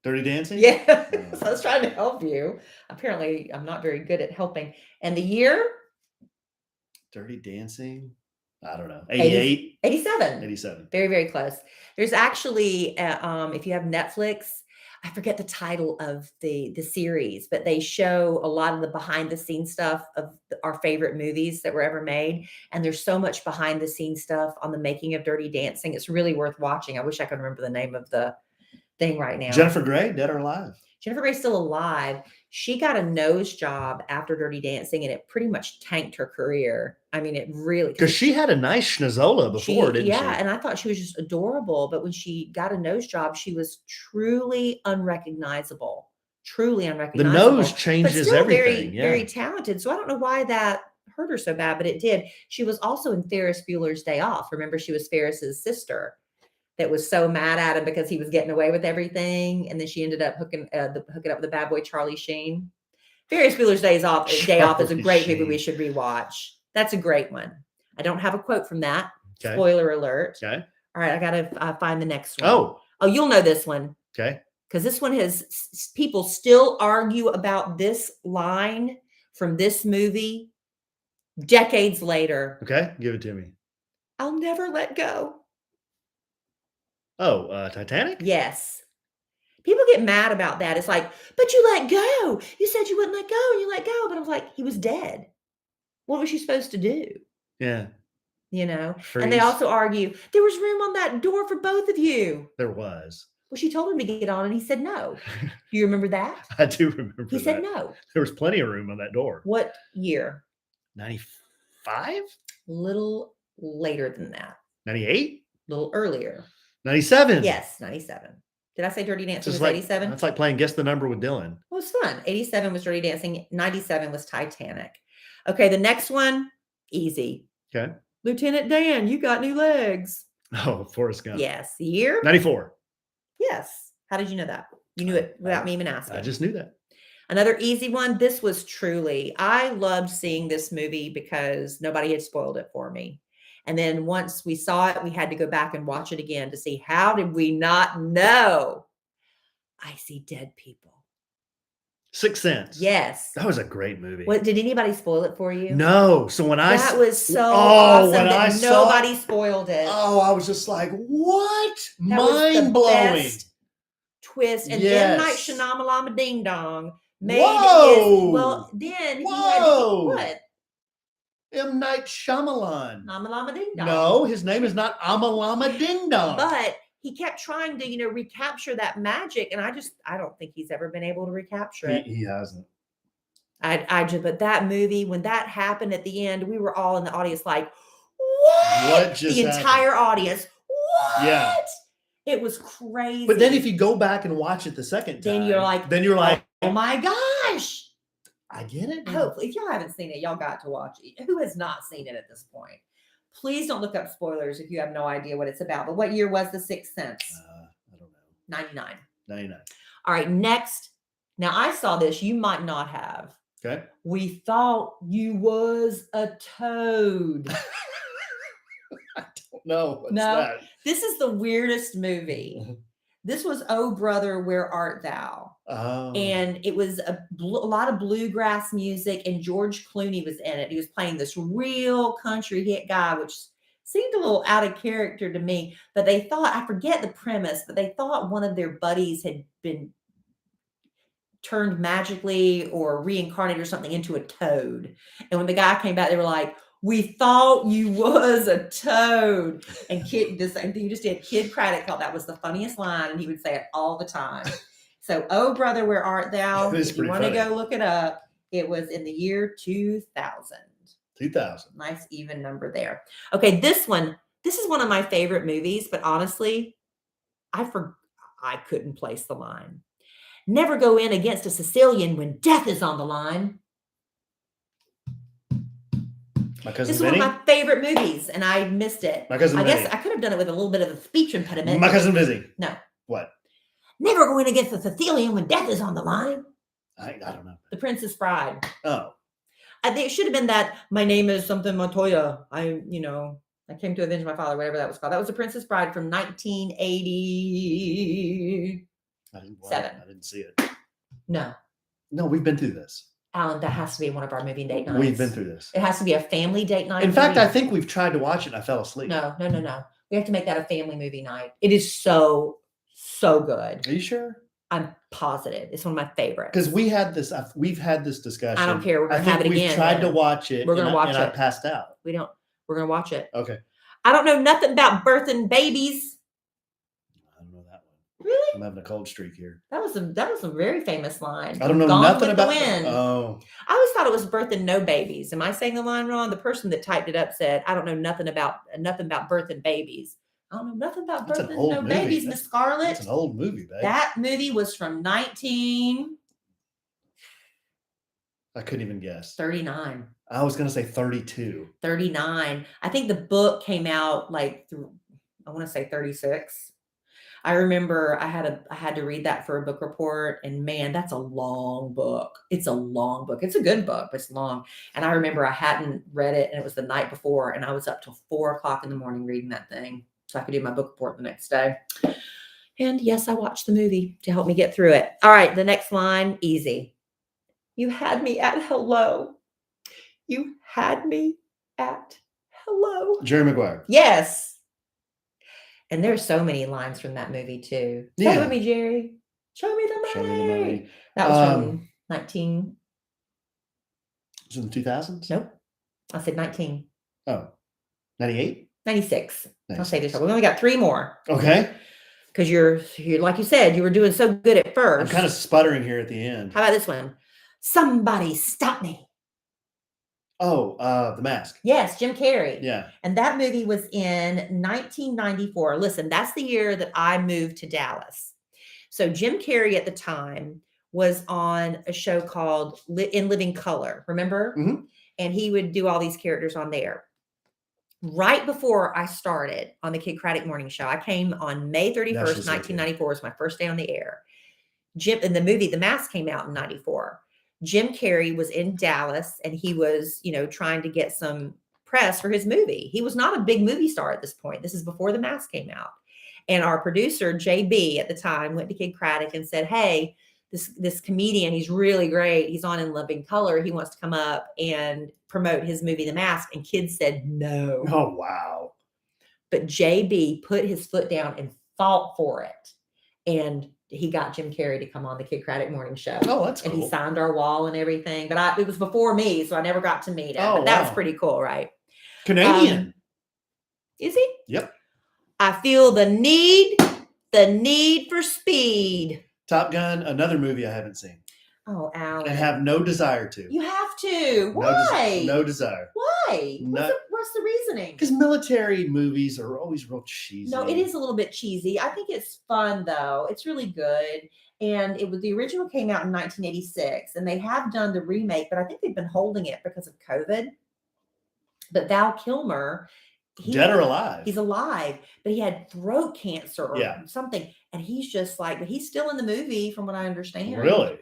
Speaker 2: Dirty Dancing?
Speaker 1: Yeah. So I was trying to help you. Apparently, I'm not very good at helping. And the year?
Speaker 2: Dirty Dancing? I don't know. 88?
Speaker 1: 87.
Speaker 2: 87.
Speaker 1: Very, very close. There's actually, if you have Netflix, I forget the title of the series, but they show a lot of the behind the scenes stuff of our favorite movies that were ever made. And there's so much behind the scenes stuff on the making of Dirty Dancing. It's really worth watching. I wish I could remember the name of the thing right now.
Speaker 2: Jennifer Grey, dead or alive?
Speaker 1: Jennifer Grey's still alive. She got a nose job after Dirty Dancing, and it pretty much tanked her career. I mean, it really...
Speaker 2: Because she had a nice schnozola before, didn't she?
Speaker 1: Yeah, and I thought she was just adorable. But when she got a nose job, she was truly unrecognizable. Truly unrecognizable.
Speaker 2: The nose changes
Speaker 1: still
Speaker 2: everything.
Speaker 1: Very, very talented. So I don't know why that hurt her so bad, but it did. She was also in Ferris Bueller's Day Off. Remember, she was Ferris's sister that was so mad at him because he was getting away with everything. And then she ended up hooking up with the bad boy, Charlie Sheen. Ferris Bueller's Day Off is a great movie we should rewatch. That's a great one. I don't have a quote from that.
Speaker 2: Okay.
Speaker 1: Spoiler alert.
Speaker 2: Okay.
Speaker 1: All right. I got to find the next one.
Speaker 2: Oh,
Speaker 1: you'll know this one.
Speaker 2: Okay.
Speaker 1: Because this one people still argue about this line from this movie decades later.
Speaker 2: Okay. Give it to me.
Speaker 1: I'll never let go.
Speaker 2: Oh, Titanic?
Speaker 1: Yes. People get mad about that. It's like, but you let go. You said you wouldn't let go, and you let go. But I was like, he was dead. What was she supposed to do?
Speaker 2: Yeah.
Speaker 1: You know?
Speaker 2: Freeze.
Speaker 1: And they also argue, there was room on that door for both of you.
Speaker 2: There was.
Speaker 1: Well, she told him to get on, and he said no. Do you remember that?
Speaker 2: I do remember
Speaker 1: He said no.
Speaker 2: There was plenty of room on that door.
Speaker 1: What year?
Speaker 2: 95?
Speaker 1: Little later than that.
Speaker 2: 98?
Speaker 1: Little earlier.
Speaker 2: 97?
Speaker 1: Yes, 97. Did I say Dirty Dancing was
Speaker 2: like,
Speaker 1: 87?
Speaker 2: That's like playing Guess the Number with Dylan.
Speaker 1: Well, it was fun. 87 was Dirty Dancing. 97 was Titanic. Okay, the next one, easy.
Speaker 2: Okay.
Speaker 1: Lieutenant Dan, you got new legs.
Speaker 2: Oh, Forrest Gump.
Speaker 1: Yes. The year?
Speaker 2: 94.
Speaker 1: Yes. How did you know that? You knew it without me even asking.
Speaker 2: I just knew that.
Speaker 1: Another easy one. This was truly, I loved seeing this movie because nobody had spoiled it for me. And then once we saw it, we had to go back and watch it again to see, how did we not know? I See Dead People.
Speaker 2: Sixth Sense.
Speaker 1: Yes.
Speaker 2: That was a great movie.
Speaker 1: What, did anybody spoil it for you?
Speaker 2: No. So when
Speaker 1: that was so awesome
Speaker 2: when
Speaker 1: that nobody spoiled it.
Speaker 2: Oh, I was just like, what?
Speaker 1: That
Speaker 2: Mind blowing.
Speaker 1: Twist. And
Speaker 2: Yes.
Speaker 1: M. Night Shyamalan Ding Dong made
Speaker 2: Whoa.
Speaker 1: then he
Speaker 2: Whoa.
Speaker 1: had to, what?
Speaker 2: M. Night Shyamalan.
Speaker 1: Amalama Ding Dong.
Speaker 2: No, his name is not Amalama Ding Dong.
Speaker 1: But
Speaker 3: he kept trying to, recapture that magic. And I don't think he's ever been able to recapture it.
Speaker 2: He hasn't.
Speaker 3: But that movie, when that happened at the end, we were all in the audience like, what
Speaker 2: just
Speaker 3: the entire
Speaker 2: happened?
Speaker 3: audience, what?
Speaker 2: Yeah.
Speaker 3: It was crazy.
Speaker 2: But then if you go back and watch it the second time,
Speaker 3: then you're like, oh my gosh.
Speaker 2: I get it.
Speaker 3: Hopefully, if y'all haven't seen it, y'all got to watch it. Who has not seen it at this point? Please don't look up spoilers if you have no idea what it's about. But what year was The Sixth Sense?
Speaker 2: I don't know.
Speaker 3: 99.
Speaker 2: 99.
Speaker 3: All right, next. Now, I saw this. You might not have.
Speaker 2: Okay.
Speaker 3: We thought you was a toad.
Speaker 2: I don't know. What's
Speaker 3: No,
Speaker 2: that?
Speaker 3: This is the weirdest movie. This was Oh Brother, Where Art Thou?
Speaker 2: Oh.
Speaker 3: And it was a lot of bluegrass music, and George Clooney was in it. He was playing this real country hit guy, which seemed a little out of character to me. But they thought, I forget the premise, but they thought one of their buddies had been turned magically or reincarnated or something into a toad. And when the guy came back, they were like, we thought you was a toad. And the same thing you just did. Kid Craddock thought that was the funniest line, and he would say it all the time. So, Oh Brother, Where Art Thou? If you want to go look it up, it was in the year 2000.
Speaker 2: 2000.
Speaker 3: Nice even number there. Okay, this is one of my favorite movies, but honestly, I couldn't place the line. Never go in against a Sicilian when death is on the line.
Speaker 2: My Cousin
Speaker 3: This is
Speaker 2: Vinny?
Speaker 3: one of my favorite movies, and I missed it.
Speaker 2: My Cousin
Speaker 3: I
Speaker 2: Vinny.
Speaker 3: guess I could have done it with a little bit of a speech impediment.
Speaker 2: My Cousin Vinny.
Speaker 3: No.
Speaker 2: What?
Speaker 3: Never go in against a Sicilian when death is on the line.
Speaker 2: I don't know.
Speaker 3: The Princess Bride.
Speaker 2: Oh.
Speaker 3: I think it should have been that. My name is something Montoya. I came to avenge my father, whatever that was called. That was The Princess Bride from 1980.
Speaker 2: I didn't see it.
Speaker 3: No.
Speaker 2: No, we've been through this.
Speaker 3: Alan, that has to be one of our movie date nights.
Speaker 2: We've been through this.
Speaker 3: It has to be a family date night.
Speaker 2: In fact, I think we've tried to watch it and I fell asleep.
Speaker 3: No. We have to make that a family movie night. It is so good.
Speaker 2: Are you sure?
Speaker 3: I'm positive. It's one of my favorites.
Speaker 2: Because we've had this discussion.
Speaker 3: I don't care. We're going to have it again.
Speaker 2: We've tried to watch it.
Speaker 3: We're going to watch it.
Speaker 2: And I passed out.
Speaker 3: We're going to watch it.
Speaker 2: Okay.
Speaker 3: I don't know nothing about birthing babies.
Speaker 2: I don't know that one.
Speaker 3: Really?
Speaker 2: I'm having a cold streak here.
Speaker 3: That was a very famous line.
Speaker 2: I don't know
Speaker 3: Gone
Speaker 2: nothing
Speaker 3: with the
Speaker 2: about
Speaker 3: wind.
Speaker 2: Oh.
Speaker 3: I always thought it was birthing no babies. Am I saying the line wrong? The person that typed it up said, I don't know nothing about birthing babies. I don't know nothing about
Speaker 2: That's an
Speaker 3: birthing
Speaker 2: old
Speaker 3: no
Speaker 2: movie.
Speaker 3: babies, Miss Scarlett.
Speaker 2: It's an old movie, babe.
Speaker 3: That movie was from 1939.
Speaker 2: I couldn't even guess.
Speaker 3: I
Speaker 2: was going to say 32.
Speaker 3: 39. I think the book came out I want to say 36. I remember I had to read that for a book report, and man, that's a long book. It's a long book. It's a good book, but it's long. And I remember I hadn't read it, and it was the night before, and I was up till 4:00 in the morning reading that thing so I could do my book report the next day. And yes, I watched the movie to help me get through it. All right, the next line, easy. You had me at hello. You had me at hello.
Speaker 2: Jerry Maguire.
Speaker 3: Yes. And there's so many lines from that movie too. Say it with me, Jerry. Show me the money.
Speaker 2: Show me the money.
Speaker 3: That was from 19.
Speaker 2: Was it in the 2000s?
Speaker 3: Nope. I said 19.
Speaker 2: Oh. 98?
Speaker 3: 96.
Speaker 2: 96.
Speaker 3: I'll say this. We only got 3 more.
Speaker 2: Okay.
Speaker 3: Because you're like you said, you were doing so good at first.
Speaker 2: I'm kind of sputtering here at the end.
Speaker 3: How about this one? Somebody stop me.
Speaker 2: Oh, The Mask.
Speaker 3: Yes, Jim Carrey.
Speaker 2: Yeah.
Speaker 3: And that movie was in 1994. Listen, that's the year that I moved to Dallas. So Jim Carrey at the time was on a show called In Living Color. Remember?
Speaker 2: Mm-hmm.
Speaker 3: And he would do all these characters on there. Right before I started on the Kid Craddock Morning Show, I came on May 31st, 1994. Was my first day on the air. And the movie The Mask came out in 94. Jim Carrey was in Dallas, and he was, trying to get some press for his movie. He was not a big movie star at this point. This is before The Mask came out. And our producer, JB, at the time, went to Kid Craddock and said, hey, this comedian, he's really great. He's on In Living Color. He wants to come up and promote his movie, The Mask. And Kid said no.
Speaker 2: Oh, wow.
Speaker 3: But JB put his foot down and fought for it. And he got Jim Carrey to come on the Kid Craddock Morning Show.
Speaker 2: Oh, that's cool.
Speaker 3: And he signed our wall and everything. But it was before me, so I never got to meet him.
Speaker 2: Oh,
Speaker 3: but that was pretty cool, right?
Speaker 2: Canadian.
Speaker 3: Is he?
Speaker 2: Yep.
Speaker 3: I feel the need The Need for Speed.
Speaker 2: Top Gun, another movie I haven't seen
Speaker 3: Oh, Alan.
Speaker 2: and have no desire to.
Speaker 3: You have to.
Speaker 2: No
Speaker 3: Why?
Speaker 2: no desire.
Speaker 3: Why?
Speaker 2: No-
Speaker 3: What's the reasoning?
Speaker 2: Because military movies are always real cheesy.
Speaker 3: No, it is a little bit cheesy. I think it's fun though. It's really good. And the original came out in 1986, and they have done the remake, but I think they've been holding it because of COVID. But Val Kilmer,
Speaker 2: Dead or alive?
Speaker 3: he's alive, but he had throat cancer or
Speaker 2: Yeah.
Speaker 3: something, and he's just like, but he's still in the movie, from what I understand.
Speaker 2: Really?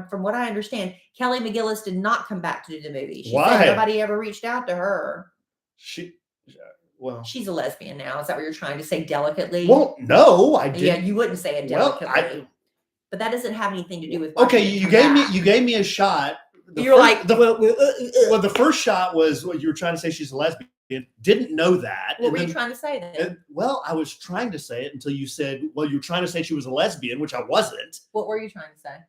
Speaker 3: From what I understand, Kelly McGillis did not come back to do the movie. She
Speaker 2: Why?
Speaker 3: said nobody ever reached out to her.
Speaker 2: Well,
Speaker 3: She's a lesbian now. Is that what you're trying to say delicately?
Speaker 2: well, no, I didn't.
Speaker 3: Yeah, you wouldn't say it
Speaker 2: Well,
Speaker 3: delicately. But that doesn't have anything to do with.
Speaker 2: Okay,
Speaker 3: watching it
Speaker 2: you
Speaker 3: come
Speaker 2: gave me
Speaker 3: back.
Speaker 2: you gave me a shot.
Speaker 3: You're like,
Speaker 2: well, the first shot was what you were trying to say. She's a lesbian. Didn't know that.
Speaker 3: What
Speaker 2: And
Speaker 3: were you
Speaker 2: then-
Speaker 3: trying to say then?
Speaker 2: and- well, I was trying to say it until you said, "Well, you were trying to say she was a lesbian," which I wasn't.
Speaker 3: What were you trying to say?
Speaker 2: I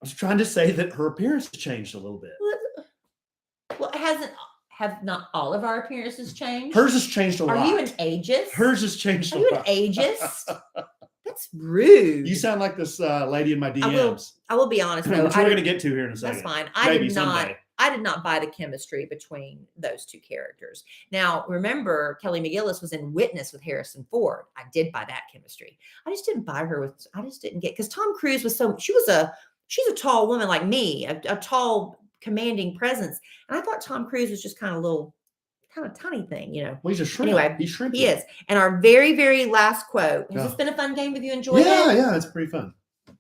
Speaker 2: was trying to say that her appearance has changed a little bit.
Speaker 3: Well, have not all of our appearances changed?
Speaker 2: Hers has changed a lot.
Speaker 3: Are you an ageist?
Speaker 2: Hers has changed
Speaker 3: Are
Speaker 2: a
Speaker 3: you an
Speaker 2: lot.
Speaker 3: ageist? That's rude.
Speaker 2: You sound like this lady in my
Speaker 3: I will
Speaker 2: DMs,
Speaker 3: I will be honest though.
Speaker 2: which we're going to get to here in a second.
Speaker 3: That's fine.
Speaker 2: Maybe someday.
Speaker 3: I did not buy the chemistry between those two characters. Now, remember, Kelly McGillis was in Witness with Harrison Ford. I did buy that chemistry. I just didn't buy her with. I just didn't get, because Tom Cruise was so. She's a tall woman like me, a tall, commanding presence, and I thought Tom Cruise was just kind of tiny thing, you know.
Speaker 2: Well, he's a shrimp.
Speaker 3: Anyway,
Speaker 2: He's shrimp.
Speaker 3: He is. And our very, very last quote. Has
Speaker 2: Oh.
Speaker 3: this been a fun game? Have you enjoyed
Speaker 2: Yeah,
Speaker 3: it?
Speaker 2: yeah, it's pretty fun.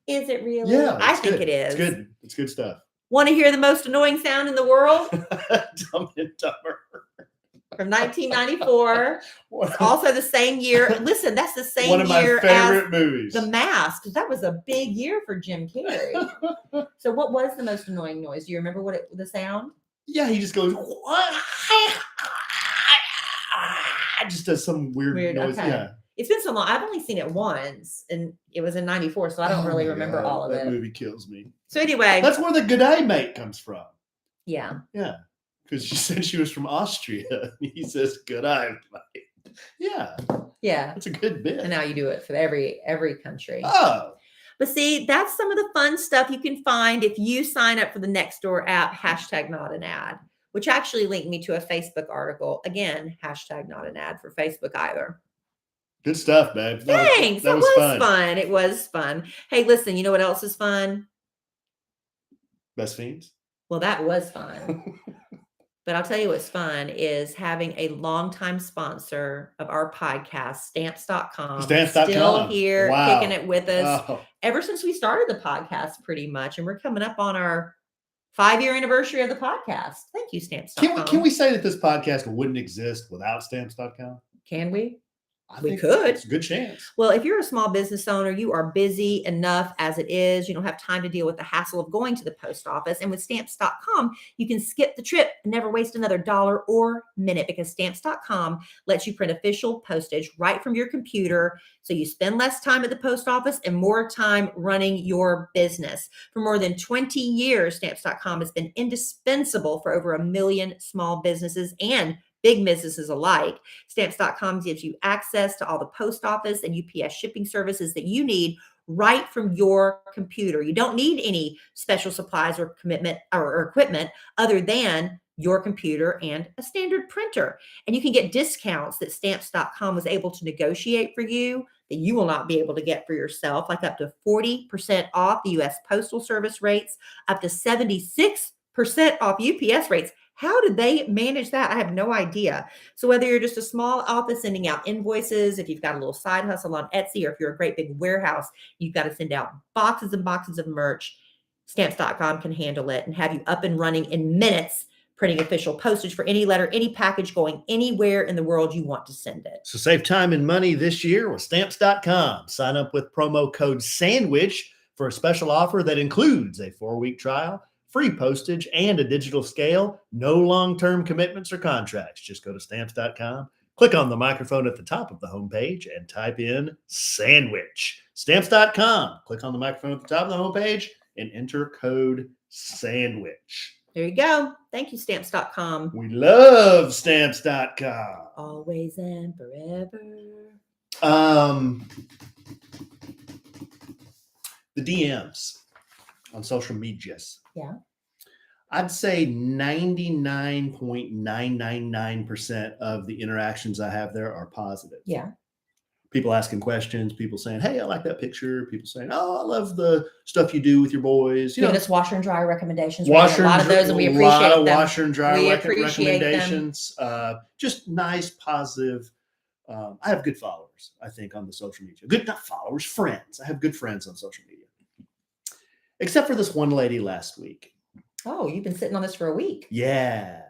Speaker 3: Is it really?
Speaker 2: Yeah,
Speaker 3: I
Speaker 2: it's
Speaker 3: think
Speaker 2: good.
Speaker 3: it is.
Speaker 2: It's good. It's good stuff.
Speaker 3: Want to hear the most annoying sound in the world?
Speaker 2: Dumb and Dumber.
Speaker 3: From 1994.
Speaker 2: One
Speaker 3: Also the same year. Listen, that's the same
Speaker 2: of my
Speaker 3: year
Speaker 2: favorite
Speaker 3: as
Speaker 2: movies.
Speaker 3: The Mask. That was a big year for Jim Carrey. So what was the most annoying noise? Do you remember the sound?
Speaker 2: Yeah, he just goes. Just does some weird noise.
Speaker 3: Okay.
Speaker 2: Yeah.
Speaker 3: It's been so long. I've only seen it once, and it was in 94, so I don't
Speaker 2: Oh
Speaker 3: really
Speaker 2: my
Speaker 3: remember
Speaker 2: God,
Speaker 3: all of
Speaker 2: that
Speaker 3: it.
Speaker 2: movie kills me.
Speaker 3: So anyway,
Speaker 2: That's where the "Good Day Mate" comes from.
Speaker 3: yeah.
Speaker 2: Yeah, because she said she was from Austria. He says "Good Day Mate." Yeah,
Speaker 3: Yeah.
Speaker 2: that's a good bit.
Speaker 3: And now you do it for every country.
Speaker 2: Oh,
Speaker 3: But see, that's some of the fun stuff you can find if you sign up for the Nextdoor app, #NotAnAd, which actually linked me to a Facebook article. Again, #not an ad for Facebook either.
Speaker 2: good stuff, babe.
Speaker 3: Thanks.
Speaker 2: That
Speaker 3: It
Speaker 2: was
Speaker 3: was
Speaker 2: fun.
Speaker 3: fun. It was fun. Hey, listen, you know what else is fun?
Speaker 2: Best Fiends.
Speaker 3: Well, that was fun. But I'll tell you what's fun is having a longtime sponsor of our podcast, Stamps.com.
Speaker 2: Stamps.com.
Speaker 3: Still here,
Speaker 2: Wow.
Speaker 3: kicking it with us.
Speaker 2: Oh,
Speaker 3: Ever since we started the podcast, pretty much. And we're coming up on our 5-year anniversary of the podcast. Thank you, Stamps.com.
Speaker 2: can we say that this podcast wouldn't exist without Stamps.com?
Speaker 3: Can we?
Speaker 2: I
Speaker 3: We
Speaker 2: think
Speaker 3: could.
Speaker 2: It's a good chance.
Speaker 3: Well, if you're a small business owner, you are busy enough as it is. You don't have time to deal with the hassle of going to the post office. And with Stamps.com, you can skip the trip and never waste another dollar or minute, because Stamps.com lets you print official postage right from your computer. So you spend less time at the post office and more time running your business. For more than 20 years, Stamps.com has been indispensable for over 1 million small businesses and big businesses alike. Stamps.com gives you access to all the post office and UPS shipping services that you need right from your computer. You don't need any special supplies or commitment or equipment other than your computer and a standard printer. And you can get discounts that Stamps.com was able to negotiate for you that you will not be able to get for yourself, like up to 40% off the US Postal Service rates, up to 76% off UPS rates. How did they manage that? I have no idea. So whether you're just a small office sending out invoices, if you've got a little side hustle on Etsy, or if you're a great big warehouse, you've got to send out boxes and boxes of merch, Stamps.com can handle it and have you up and running in minutes, printing official postage for any letter, any package going anywhere in the world you want to send it.
Speaker 2: So save time and money this year with Stamps.com. Sign up with promo code SANDWICH for a special offer that includes a 4-week trial, free postage, and a digital scale. No long-term commitments or contracts. Just go to Stamps.com, click on the microphone at the top of the homepage, and type in sandwich. Stamps.com. Click on the microphone at the top of the homepage and enter code SANDWICH.
Speaker 3: There you go. Thank you, Stamps.com.
Speaker 2: We love Stamps.com.
Speaker 3: Always and forever.
Speaker 2: the DMs on social medias.
Speaker 3: Yeah.
Speaker 2: I'd say 99.999% of the interactions I have there are positive.
Speaker 3: Yeah.
Speaker 2: People asking questions, people saying, "Hey, I like that picture." People saying, "Oh, I love the stuff you do with your boys."
Speaker 3: Giving us washer and dryer recommendations.
Speaker 2: Washer
Speaker 3: a lot of those, and we appreciate
Speaker 2: a lot of
Speaker 3: them.
Speaker 2: washer and dryer
Speaker 3: We appreciate them.
Speaker 2: recommendations. Just nice, positive. I have good followers, I think, on the social media. Good, not followers, friends. I have good friends on social media. Except for this one lady last week.
Speaker 3: Oh, you've been sitting on this for a week.
Speaker 2: Yeah.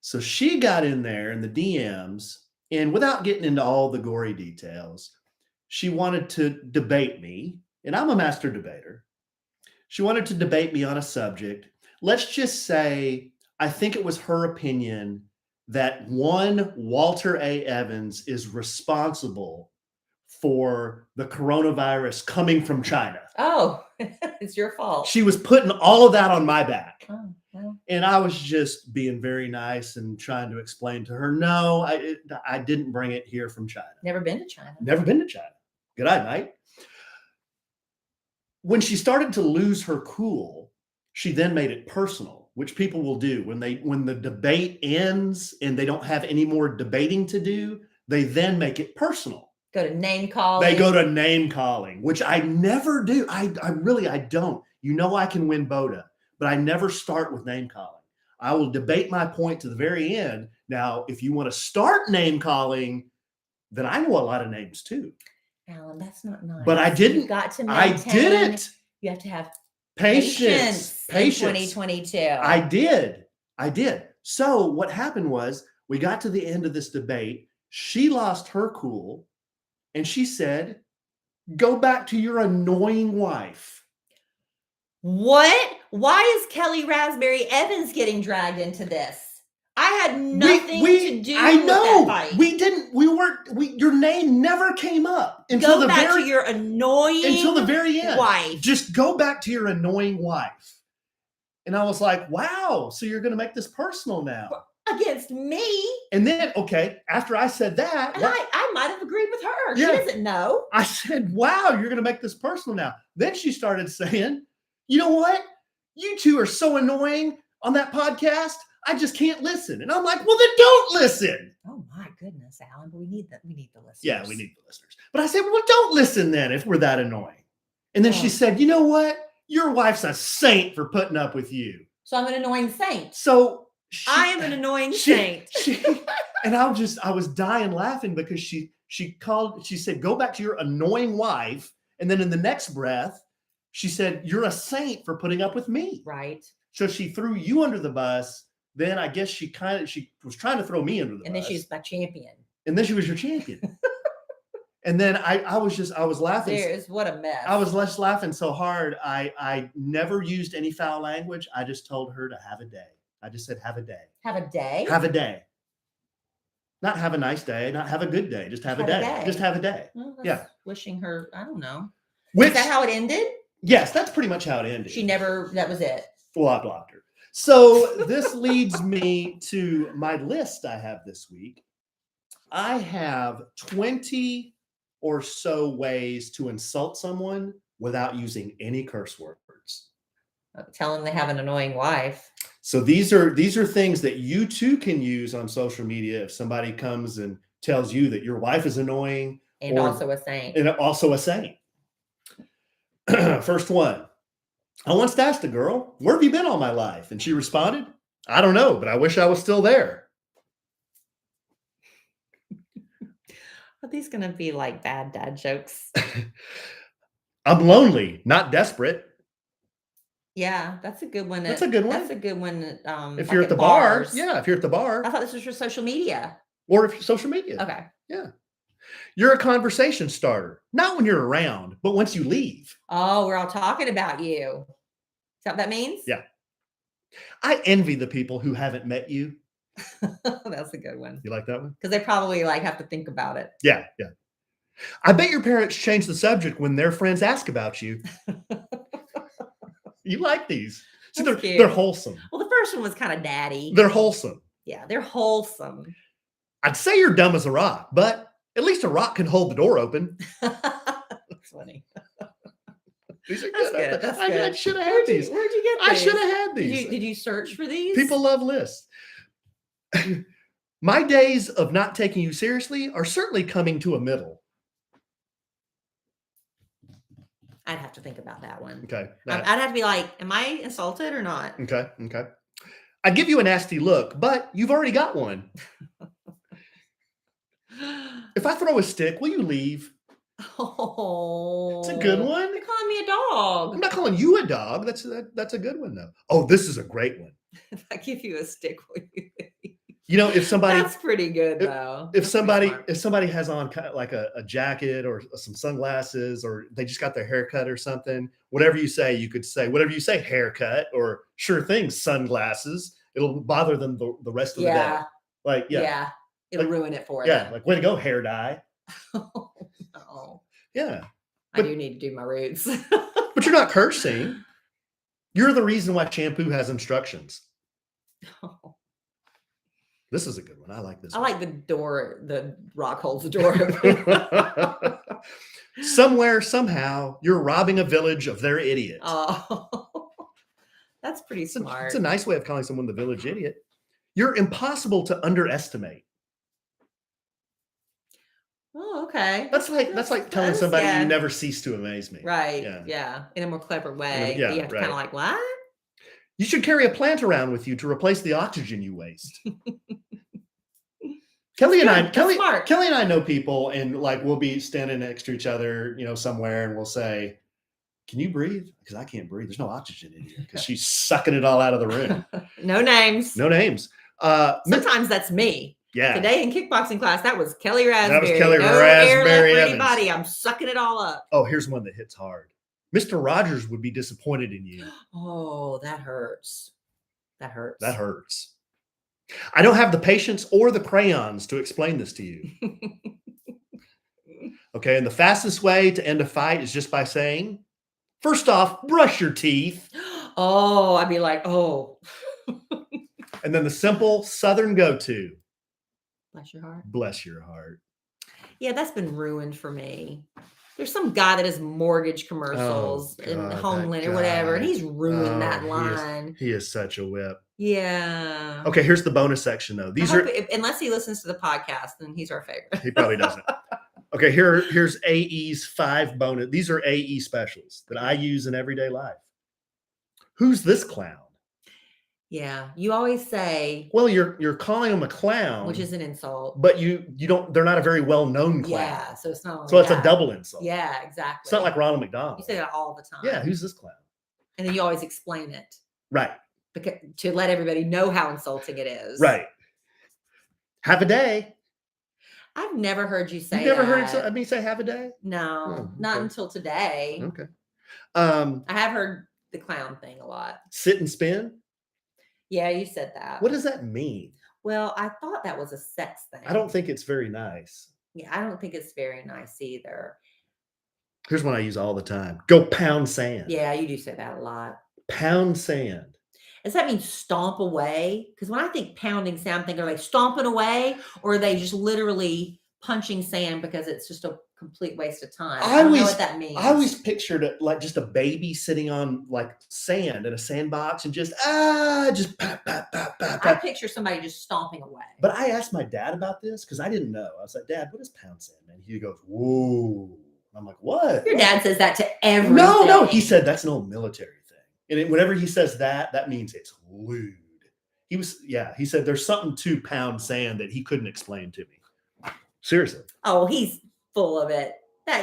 Speaker 2: So she got in there in the DMs, and without getting into all the gory details, she wanted to debate me, and I'm a master debater. She wanted to debate me on a subject. Let's just say, I think it was her opinion that one Walter A. Evans is responsible for the coronavirus coming from China.
Speaker 3: Oh, it's your fault.
Speaker 2: She was putting all of that on my back.
Speaker 3: Oh, well.
Speaker 2: And I was just being very nice and trying to explain to her, no, I didn't bring it here from China.
Speaker 3: Never been to China.
Speaker 2: Never been to China. Good night, mate. When she started to lose her cool, she then made it personal, which people will do when the debate ends and they don't have any more debating to do. They then make it personal.
Speaker 3: Go to name calling.
Speaker 2: They go to name calling, which I never do. I don't. You know, I can win Boda, but I never start with name calling. I will debate my point to the very end. Now, if you want to start name calling, then I know a lot of names too.
Speaker 3: Alan, that's not nice.
Speaker 2: But I didn't.
Speaker 3: You've got to
Speaker 2: I
Speaker 3: maintain,
Speaker 2: didn't.
Speaker 3: You have to have
Speaker 2: Patience.
Speaker 3: in 2022.
Speaker 2: I did. So what happened was we got to the end of this debate. She lost her cool. And she said, "Go back to your annoying wife."
Speaker 3: What? Why is Kellie Rasberry Evans getting dragged into this? I had nothing to do
Speaker 2: I know.
Speaker 3: with that fight.
Speaker 2: We didn't. We weren't. Your name never came up until
Speaker 3: Go back to your annoying
Speaker 2: until the very end.
Speaker 3: wife.
Speaker 2: Just go back to your annoying wife. And I was like, "Wow! So you're going to make this personal now?"
Speaker 3: Against me.
Speaker 2: And then, okay, after I said that,
Speaker 3: And I might have agreed with her.
Speaker 2: Yeah.
Speaker 3: She doesn't know.
Speaker 2: I said, "Wow, you're going to make this personal now." Then she started saying, "You know what? You two are so annoying on that podcast. I just can't listen." And I'm like, "Well, then don't listen."
Speaker 3: Oh my goodness, Alan. We need the listeners.
Speaker 2: Yeah, we need the listeners. But I said, "Well, don't listen then if we're that annoying." And then she said, "You know what? Your wife's a saint for putting up with you."
Speaker 3: So I'm an annoying saint.
Speaker 2: So
Speaker 3: I am an annoying saint.
Speaker 2: And I was dying laughing because she said, "Go back to your annoying wife." And then in the next breath, she said, "You're a saint for putting up with me."
Speaker 3: Right.
Speaker 2: So she threw you under the bus. Then I guess she was trying to throw me under the bus.
Speaker 3: And then she's my champion.
Speaker 2: And then she was your champion. And then I was laughing.
Speaker 3: What a mess.
Speaker 2: I was just laughing so hard. I never used any foul language. I just told her to have a day. I just said, "Have a day."
Speaker 3: Have a day?
Speaker 2: Have a day. Not have a nice day, not have a good day. Just have a day. Just have a day.
Speaker 3: Well,
Speaker 2: Yeah.
Speaker 3: Wishing her, I don't know.
Speaker 2: Which,
Speaker 3: is that how it ended?
Speaker 2: Yes, that's pretty much how it ended.
Speaker 3: That was it.
Speaker 2: Well, I blocked her. So this leads me to my list I have this week. I have 20 or so ways to insult someone without using any curse words.
Speaker 3: Tell them they have an annoying wife.
Speaker 2: So these are things that you too can use on social media if somebody comes and tells you that your wife is annoying
Speaker 3: and also a saint.
Speaker 2: And also a saint. First one. I once asked a girl, "Where have you been all my life?" And she responded, "I don't know, but I wish I was still there."
Speaker 3: Are these going to be like bad dad jokes?
Speaker 2: I'm lonely, not desperate.
Speaker 3: Yeah, that's a good one.
Speaker 2: That's a good one.
Speaker 3: That's a good one.
Speaker 2: If you're at the bar. Yeah, if you're at the bar.
Speaker 3: I thought this was for social media.
Speaker 2: Or if you're social media.
Speaker 3: Okay.
Speaker 2: Yeah. You're a conversation starter. Not when you're around, but once you leave.
Speaker 3: Oh, we're all talking about you. Is that what that means?
Speaker 2: Yeah. I envy the people who haven't met you.
Speaker 3: That's a good one.
Speaker 2: You like that one?
Speaker 3: Because they probably have to think about it.
Speaker 2: Yeah, yeah. I bet your parents change the subject when their friends ask about you. You like these. See, they're wholesome.
Speaker 3: Well, the first one was kind of daddy.
Speaker 2: They're wholesome.
Speaker 3: Yeah, they're wholesome.
Speaker 2: I'd say you're dumb as a rock, but at least a rock can hold the door open.
Speaker 3: That's funny.
Speaker 2: These are
Speaker 3: That's
Speaker 2: good.
Speaker 3: good. That's
Speaker 2: I
Speaker 3: good.
Speaker 2: should have had these.
Speaker 3: Where'd you get
Speaker 2: I
Speaker 3: these?
Speaker 2: should have had these.
Speaker 3: Did you search for these?
Speaker 2: People love lists. My days of not taking you seriously are certainly coming to a middle.
Speaker 3: I'd have to think about that one.
Speaker 2: Okay.
Speaker 3: I'd have to be like, am I insulted or not?
Speaker 2: Okay. I give you a nasty look, but you've already got one. If I throw a stick, will you leave?
Speaker 3: Oh,
Speaker 2: It's a good one.
Speaker 3: You're calling me a dog.
Speaker 2: I'm not calling you a dog. That's a good one though. Oh, this is a great one.
Speaker 3: If I give you a stick, will you leave?
Speaker 2: You know, if somebody
Speaker 3: That's pretty good though.
Speaker 2: if
Speaker 3: That's pretty smart.
Speaker 2: somebody has on kind of like a jacket or some sunglasses, or they just got their haircut or something, whatever you say, you could say whatever you say, haircut, or sure thing, sunglasses. It'll bother them the rest of the day. Like,
Speaker 3: yeah, it'll
Speaker 2: Like,
Speaker 3: ruin it for
Speaker 2: yeah,
Speaker 3: them.
Speaker 2: like way to go, hair dye.
Speaker 3: Oh, no.
Speaker 2: Yeah.
Speaker 3: I
Speaker 2: But-
Speaker 3: do need to do my roots.
Speaker 2: But you're not cursing. You're the reason why shampoo has instructions. This is a good one. I like this
Speaker 3: I
Speaker 2: one.
Speaker 3: like the rock holds the door open.
Speaker 2: Somewhere, somehow, you're robbing a village of their idiot.
Speaker 3: Oh, that's pretty smart.
Speaker 2: It's a nice way of calling someone the village idiot. You're impossible to underestimate.
Speaker 3: Oh, okay.
Speaker 2: That's like telling
Speaker 3: That's-
Speaker 2: somebody
Speaker 3: yeah.
Speaker 2: you never cease to amaze me.
Speaker 3: Right.
Speaker 2: Yeah.
Speaker 3: Yeah. In a more clever way.
Speaker 2: yeah,
Speaker 3: But you have to
Speaker 2: right.
Speaker 3: kind of like, what?
Speaker 2: You should carry a plant around with you to replace the oxygen you waste. Kelly and
Speaker 3: That's smart.
Speaker 2: Kelly and I know people, and like we'll be standing next to each other, you know, somewhere, and we'll say, "Can you breathe?" Because I can't breathe. There's no oxygen in here because she's sucking it all out of the room.
Speaker 3: No names.
Speaker 2: No names.
Speaker 3: Sometimes that's me.
Speaker 2: Yeah.
Speaker 3: Today in kickboxing class, that was Kelly Rasberry.
Speaker 2: That was Kelly
Speaker 3: no air left
Speaker 2: Rasberry
Speaker 3: for
Speaker 2: Evans.
Speaker 3: anybody. I'm sucking it all up.
Speaker 2: Oh, here's one that hits hard. Mr. Rogers would be disappointed in you.
Speaker 3: Oh, that hurts. That hurts.
Speaker 2: That hurts. I don't have the patience or the crayons to explain this to you. Okay, and the fastest way to end a fight is just by saying, first off, brush your teeth.
Speaker 3: Oh, I'd be like, oh.
Speaker 2: And then the simple Southern go-to,
Speaker 3: Bless your heart.
Speaker 2: bless your heart.
Speaker 3: Yeah, that's been ruined for me. There's some guy that does mortgage commercials and
Speaker 2: God,
Speaker 3: Homeland
Speaker 2: that
Speaker 3: or whatever, and
Speaker 2: guy.
Speaker 3: he's ruined that
Speaker 2: Oh,
Speaker 3: line.
Speaker 2: He is such a whip.
Speaker 3: Yeah.
Speaker 2: Okay, here's the bonus section though. These
Speaker 3: I
Speaker 2: are
Speaker 3: hope unless he listens to the podcast, then he's our favorite.
Speaker 2: he probably doesn't. Okay, here's AE's 5 bonus. These are AE specials that I use in everyday life. Who's this clown?
Speaker 3: Yeah, you always say,
Speaker 2: Well, you're calling him a clown,
Speaker 3: which is an insult.
Speaker 2: but you don't. They're not a very well known clown.
Speaker 3: Yeah, so it's not.
Speaker 2: So
Speaker 3: only
Speaker 2: it's a
Speaker 3: that.
Speaker 2: double insult.
Speaker 3: Yeah, exactly.
Speaker 2: It's not like Ronald McDonald.
Speaker 3: you say that all the time.
Speaker 2: Yeah, who's this clown?
Speaker 3: and then you always explain it
Speaker 2: Right.
Speaker 3: because to let everybody know how insulting it is.
Speaker 2: Right. Have a day.
Speaker 3: I've never heard you say.
Speaker 2: You never
Speaker 3: that.
Speaker 2: heard me say have a day?
Speaker 3: No,
Speaker 2: Oh,
Speaker 3: not
Speaker 2: okay.
Speaker 3: until today.
Speaker 2: Okay.
Speaker 3: I have heard the clown thing a lot.
Speaker 2: Sit and spin.
Speaker 3: Yeah, you said that.
Speaker 2: What does that mean?
Speaker 3: Well, I thought that was a sex thing.
Speaker 2: I don't think it's very nice.
Speaker 3: Yeah, I don't think it's very nice either.
Speaker 2: Here's one I use all the time. Go pound sand.
Speaker 3: Yeah, you do say that a lot.
Speaker 2: Pound sand.
Speaker 3: Does that mean stomp away? Because when I think pounding sand, I'm thinking, are they stomping away or are they just literally punching sand because it's just a complete waste of time? I don't know what that means.
Speaker 2: I always pictured it like just a baby sitting on like sand in a sandbox and just pat, pat, pat, pat,
Speaker 3: I
Speaker 2: pat.
Speaker 3: picture somebody just stomping away.
Speaker 2: But I asked my dad about this because I didn't know. I was like, Dad, what is pound sand, man? He goes, whoa. I'm like, what?
Speaker 3: Your dad says that to everything.
Speaker 2: No. He said that's an old military thing. And whenever he says that means it's lewd. He said there's something to pound sand that he couldn't explain to me. Seriously.
Speaker 3: Oh, he's full of it.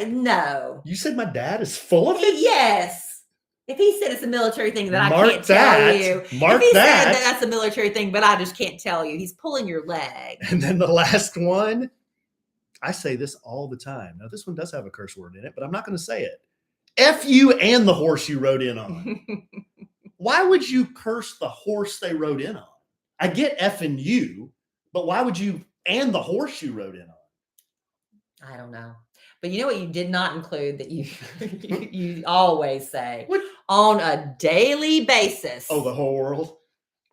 Speaker 3: No.
Speaker 2: You said my dad is full of it?
Speaker 3: Yes. If he said it's a military thing that
Speaker 2: Mark
Speaker 3: I can't tell
Speaker 2: that.
Speaker 3: you.
Speaker 2: Mark
Speaker 3: if he
Speaker 2: that.
Speaker 3: said that that's a military thing, but I just can't tell you. He's pulling your leg.
Speaker 2: And then the last one, I say this all the time. Now, this one does have a curse word in it, but I'm not going to say it. F you and the horse you rode in on. Why would you curse the horse they rode in on? I get effing you, but why would you and the horse you rode in on?
Speaker 3: I don't know. But you know what you did not include that you you always say
Speaker 2: What?
Speaker 3: on a daily basis.
Speaker 2: Oh, the whole world?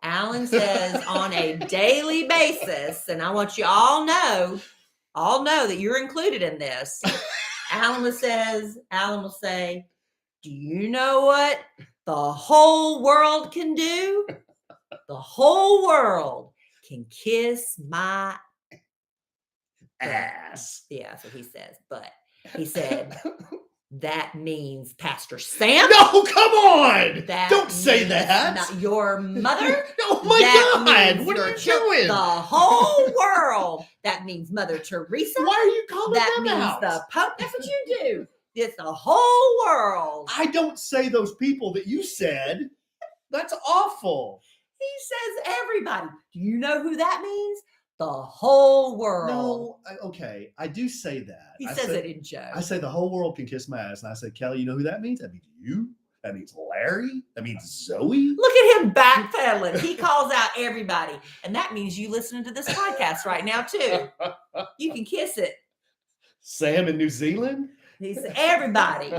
Speaker 3: Alan says on a daily basis, and I want you all know that you're included in this. Alan will say, Do you know what the whole world can do? The whole world can kiss my
Speaker 2: Ass.
Speaker 3: Yeah, that's what he says. But he said, that means Pastor Sam.
Speaker 2: No, come on!
Speaker 3: That
Speaker 2: Don't say
Speaker 3: means
Speaker 2: that.
Speaker 3: not your mother.
Speaker 2: Oh my
Speaker 3: That
Speaker 2: God!
Speaker 3: means
Speaker 2: What are
Speaker 3: your
Speaker 2: you
Speaker 3: chil-
Speaker 2: doing?
Speaker 3: The whole world. That means Mother Teresa.
Speaker 2: Why are you calling
Speaker 3: That
Speaker 2: them
Speaker 3: means
Speaker 2: out?
Speaker 3: the Pope. That's what you do. It's the whole world.
Speaker 2: I don't say those people that you said. That's awful.
Speaker 3: He says everybody. Do you know who that means? The whole world.
Speaker 2: No, okay, I do say that.
Speaker 3: He
Speaker 2: I
Speaker 3: says
Speaker 2: say,
Speaker 3: it in joke.
Speaker 2: I say the whole world can kiss my ass, and I say, Kelly, you know who that means? That means you. That means Larry. That means Zoe.
Speaker 3: Look at him backpedaling. He calls out everybody. And that means you listening to this podcast right now, too. You can kiss it.
Speaker 2: Sam in New Zealand?
Speaker 3: He's everybody.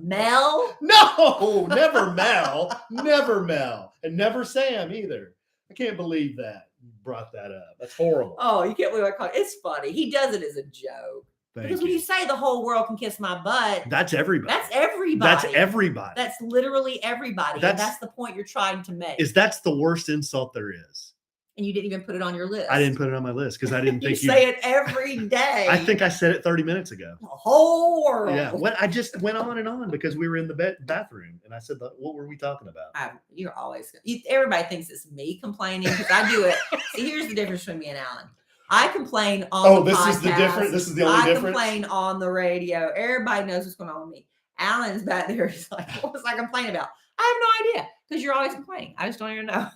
Speaker 3: Mel.
Speaker 2: No, never Mel. Never Mel. And never Sam either. I can't believe that you brought that up. That's horrible.
Speaker 3: Oh, you can't believe I call it. It's funny. He does it as a joke.
Speaker 2: Thank
Speaker 3: Because when you say the whole world can kiss my butt,
Speaker 2: That's everybody.
Speaker 3: that's everybody.
Speaker 2: That's everybody.
Speaker 3: That's literally everybody.
Speaker 2: That's-
Speaker 3: And that's the point you're trying to make.
Speaker 2: That's the worst insult there is.
Speaker 3: And you didn't even put it on your list.
Speaker 2: I didn't put it on my list because I didn't
Speaker 3: You
Speaker 2: think
Speaker 3: say it every day.
Speaker 2: I think I said it 30 minutes ago.
Speaker 3: the whole world.
Speaker 2: Yeah. I just went on and on because we were in the bathroom and I said, what were we talking about?
Speaker 3: You're always everybody thinks it's me complaining because I do it. See, here's the difference between me and Alan. I complain on the podcast.
Speaker 2: This is the difference. This is the only
Speaker 3: I
Speaker 2: difference.
Speaker 3: complain on the radio. Everybody knows what's going on with me. Alan's back there. He's like, what was I complaining about? I have no idea because you're always complaining. I just don't even know.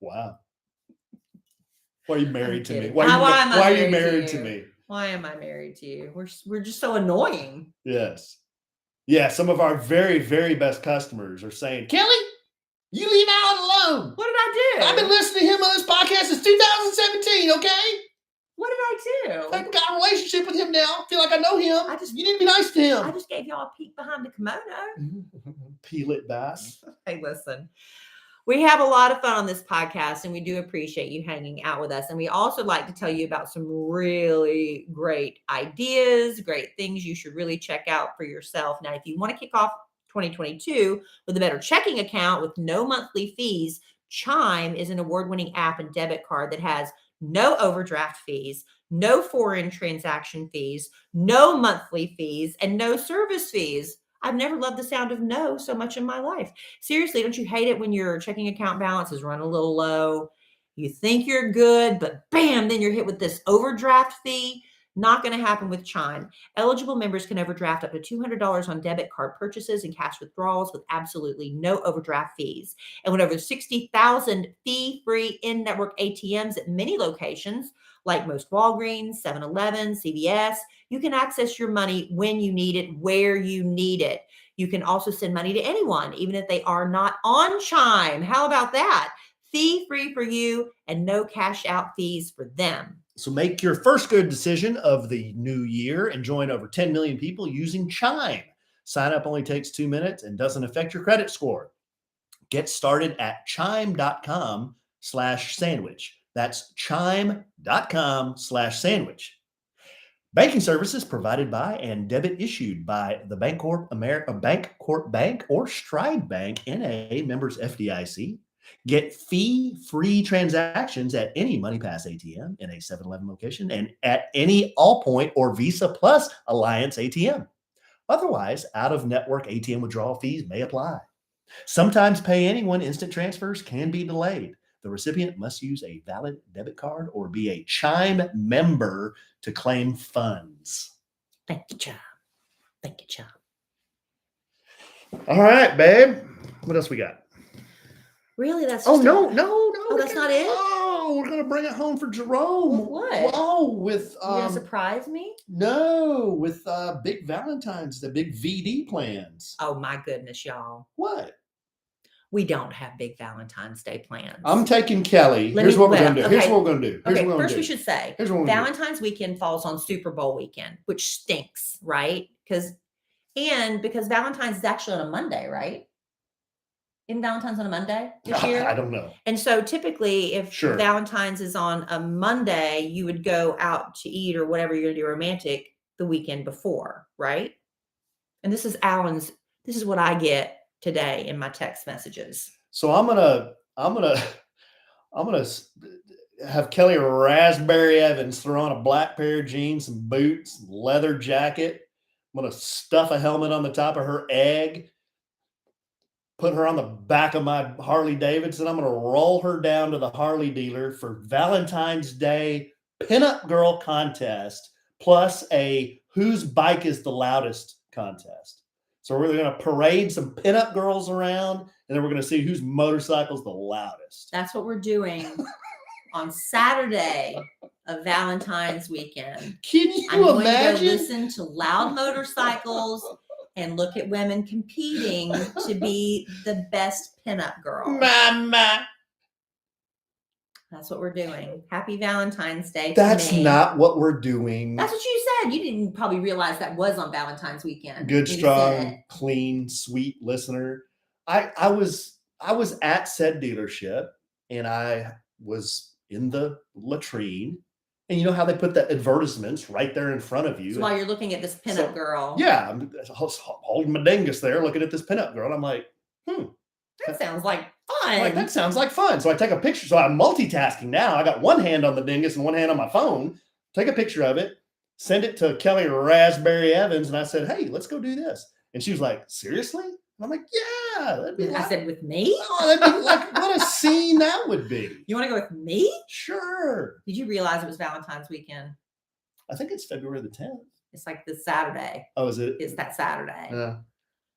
Speaker 2: Wow. Why are you married to me?
Speaker 3: kidding.
Speaker 2: Why are you married to
Speaker 3: you?
Speaker 2: me?
Speaker 3: Why am I married to you? We're just so annoying.
Speaker 2: Yes. Yeah, some of our very, very best customers are saying, Kelly, you leave Alan alone.
Speaker 3: What did I do?
Speaker 2: I've been listening to him on this podcast since 2017, okay?
Speaker 3: What did I do?
Speaker 2: I've got a relationship with him now. Feel like I know him. You need to be nice to
Speaker 3: I
Speaker 2: him.
Speaker 3: just gave y'all a peek behind the kimono.
Speaker 2: Peel it back.
Speaker 3: Hey, listen. We have a lot of fun on this podcast, and we do appreciate you hanging out with us. And we also like to tell you about some really great ideas, great things you should really check out for yourself. Now, if you want to kick off 2022 with a better checking account with no monthly fees, Chime is an award-winning app and debit card that has no overdraft fees, no foreign transaction fees, no monthly fees, and no service fees. I've never loved the sound of no so much in my life. Seriously, don't you hate it when your checking account balance is running a little low? You think you're good, but bam, then you're hit with this overdraft fee. Not going to happen with Chime. Eligible members can overdraft up to $200 on debit card purchases and cash withdrawals with absolutely no overdraft fees. And with over 60,000 fee-free in-network ATMs at many locations, like most Walgreens, 7-Eleven, CVS, you can access your money when you need it, where you need it. You can also send money to anyone, even if they are not on Chime. How about that? Fee-free for you and no cash out fees for them.
Speaker 2: So make your first good decision of the new year and join over 10 million people using Chime. Sign up only takes 2 minutes and doesn't affect your credit score. Get started at chime.com/sandwich. That's chime.com/sandwich. Banking services provided by and debit issued by the Bancorp Bank or Stride Bank NA, members FDIC. Get fee-free transactions at any MoneyPass ATM in a 7-Eleven location and at any Allpoint or Visa Plus Alliance ATM. Otherwise, out-of-network ATM withdrawal fees may apply. Sometimes pay anyone instant transfers can be delayed. The recipient must use a valid debit card or be a Chime member to claim funds.
Speaker 3: Thank you, Chime. Thank you, Chime.
Speaker 2: All right, babe. What else we got?
Speaker 3: Really? That's
Speaker 2: Oh,
Speaker 3: just
Speaker 2: no.
Speaker 3: Oh, that's not it?
Speaker 2: Oh, we're going to bring it home for Jerome.
Speaker 3: What?
Speaker 2: Oh, with...
Speaker 3: You gonna surprise me?
Speaker 2: No, with big Valentine's, the big VD plans.
Speaker 3: Oh my goodness, y'all.
Speaker 2: What?
Speaker 3: We don't have big Valentine's Day plans.
Speaker 2: I'm taking Kelly. Here's what we're going to do. Here's what we're going to do.
Speaker 3: Okay, first we should say
Speaker 2: Here's what we're gonna do.
Speaker 3: Valentine's weekend falls on Super Bowl weekend, which stinks, right? Because Valentine's is actually on a Monday, right? Isn't Valentine's on a Monday this year?
Speaker 2: I don't know.
Speaker 3: And so typically if
Speaker 2: Sure.
Speaker 3: Valentine's is on a Monday, you would go out to eat or whatever you're going to do romantic the weekend before, right? And this is Alan's This is what I get today in my text messages.
Speaker 2: So I'm gonna have Kellie Rasberry Evans throw on a black pair of jeans, some boots, leather jacket. I'm gonna stuff a helmet on the top of her egg, put her on the back of my Harley Davidson. I'm gonna roll her down to the Harley dealer for Valentine's Day pinup girl contest, plus a whose bike is the loudest contest. So we're gonna parade some pinup girls around, and then we're gonna see whose motorcycle's the loudest.
Speaker 3: That's what we're doing on Saturday of Valentine's weekend.
Speaker 2: Can you
Speaker 3: I'm going
Speaker 2: imagine?
Speaker 3: to go listen to loud motorcycles and look at women competing to be the best pinup girl.
Speaker 2: Mama.
Speaker 3: That's what we're doing. Happy Valentine's Day. To
Speaker 2: That's
Speaker 3: me.
Speaker 2: not what we're doing.
Speaker 3: That's what you said. You didn't probably realize that was on Valentine's weekend.
Speaker 2: Good,
Speaker 3: You said
Speaker 2: strong,
Speaker 3: it.
Speaker 2: clean, sweet listener. I was at said dealership, and I was in the latrine, and you know how they put the advertisements right there in front of you.
Speaker 3: So while you're looking at this pinup girl.
Speaker 2: Yeah, I'm holding my dingus there, looking at this pinup girl, and I'm like,
Speaker 3: That sounds like fun.
Speaker 2: like that sounds like fun. So I take a picture. So I'm multitasking now. I got one hand on the dingus and one hand on my phone. Take a picture of it, send it to Kellie Rasberry Evans, and I said, "Hey, let's go do this." And she was like, "Seriously?" And I'm like, "Yeah, that'd be."
Speaker 3: I said, with me?
Speaker 2: Oh, that'd be like what a scene that would be.
Speaker 3: You want to go with me?
Speaker 2: Sure.
Speaker 3: Did you realize it was Valentine's weekend?
Speaker 2: I think it's February the 10th.
Speaker 3: It's like this Saturday.
Speaker 2: Oh, is it?
Speaker 3: It's that Saturday.
Speaker 2: Yeah.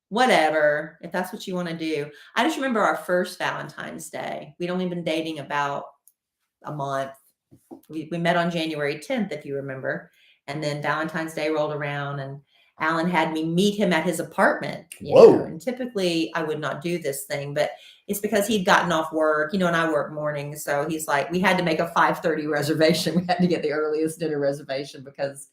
Speaker 3: Whatever, if that's what you want to do. I just remember our first Valentine's Day. We'd only been dating about a month. We met on January 10th, if you remember. And then Valentine's Day rolled around, and Alan had me meet him at his apartment.
Speaker 2: Whoa.
Speaker 3: And typically I would not do this thing, but it's because he'd gotten off work, and I work mornings. So he's like, we had to make a 5:30 reservation. We had to get the earliest dinner reservation because,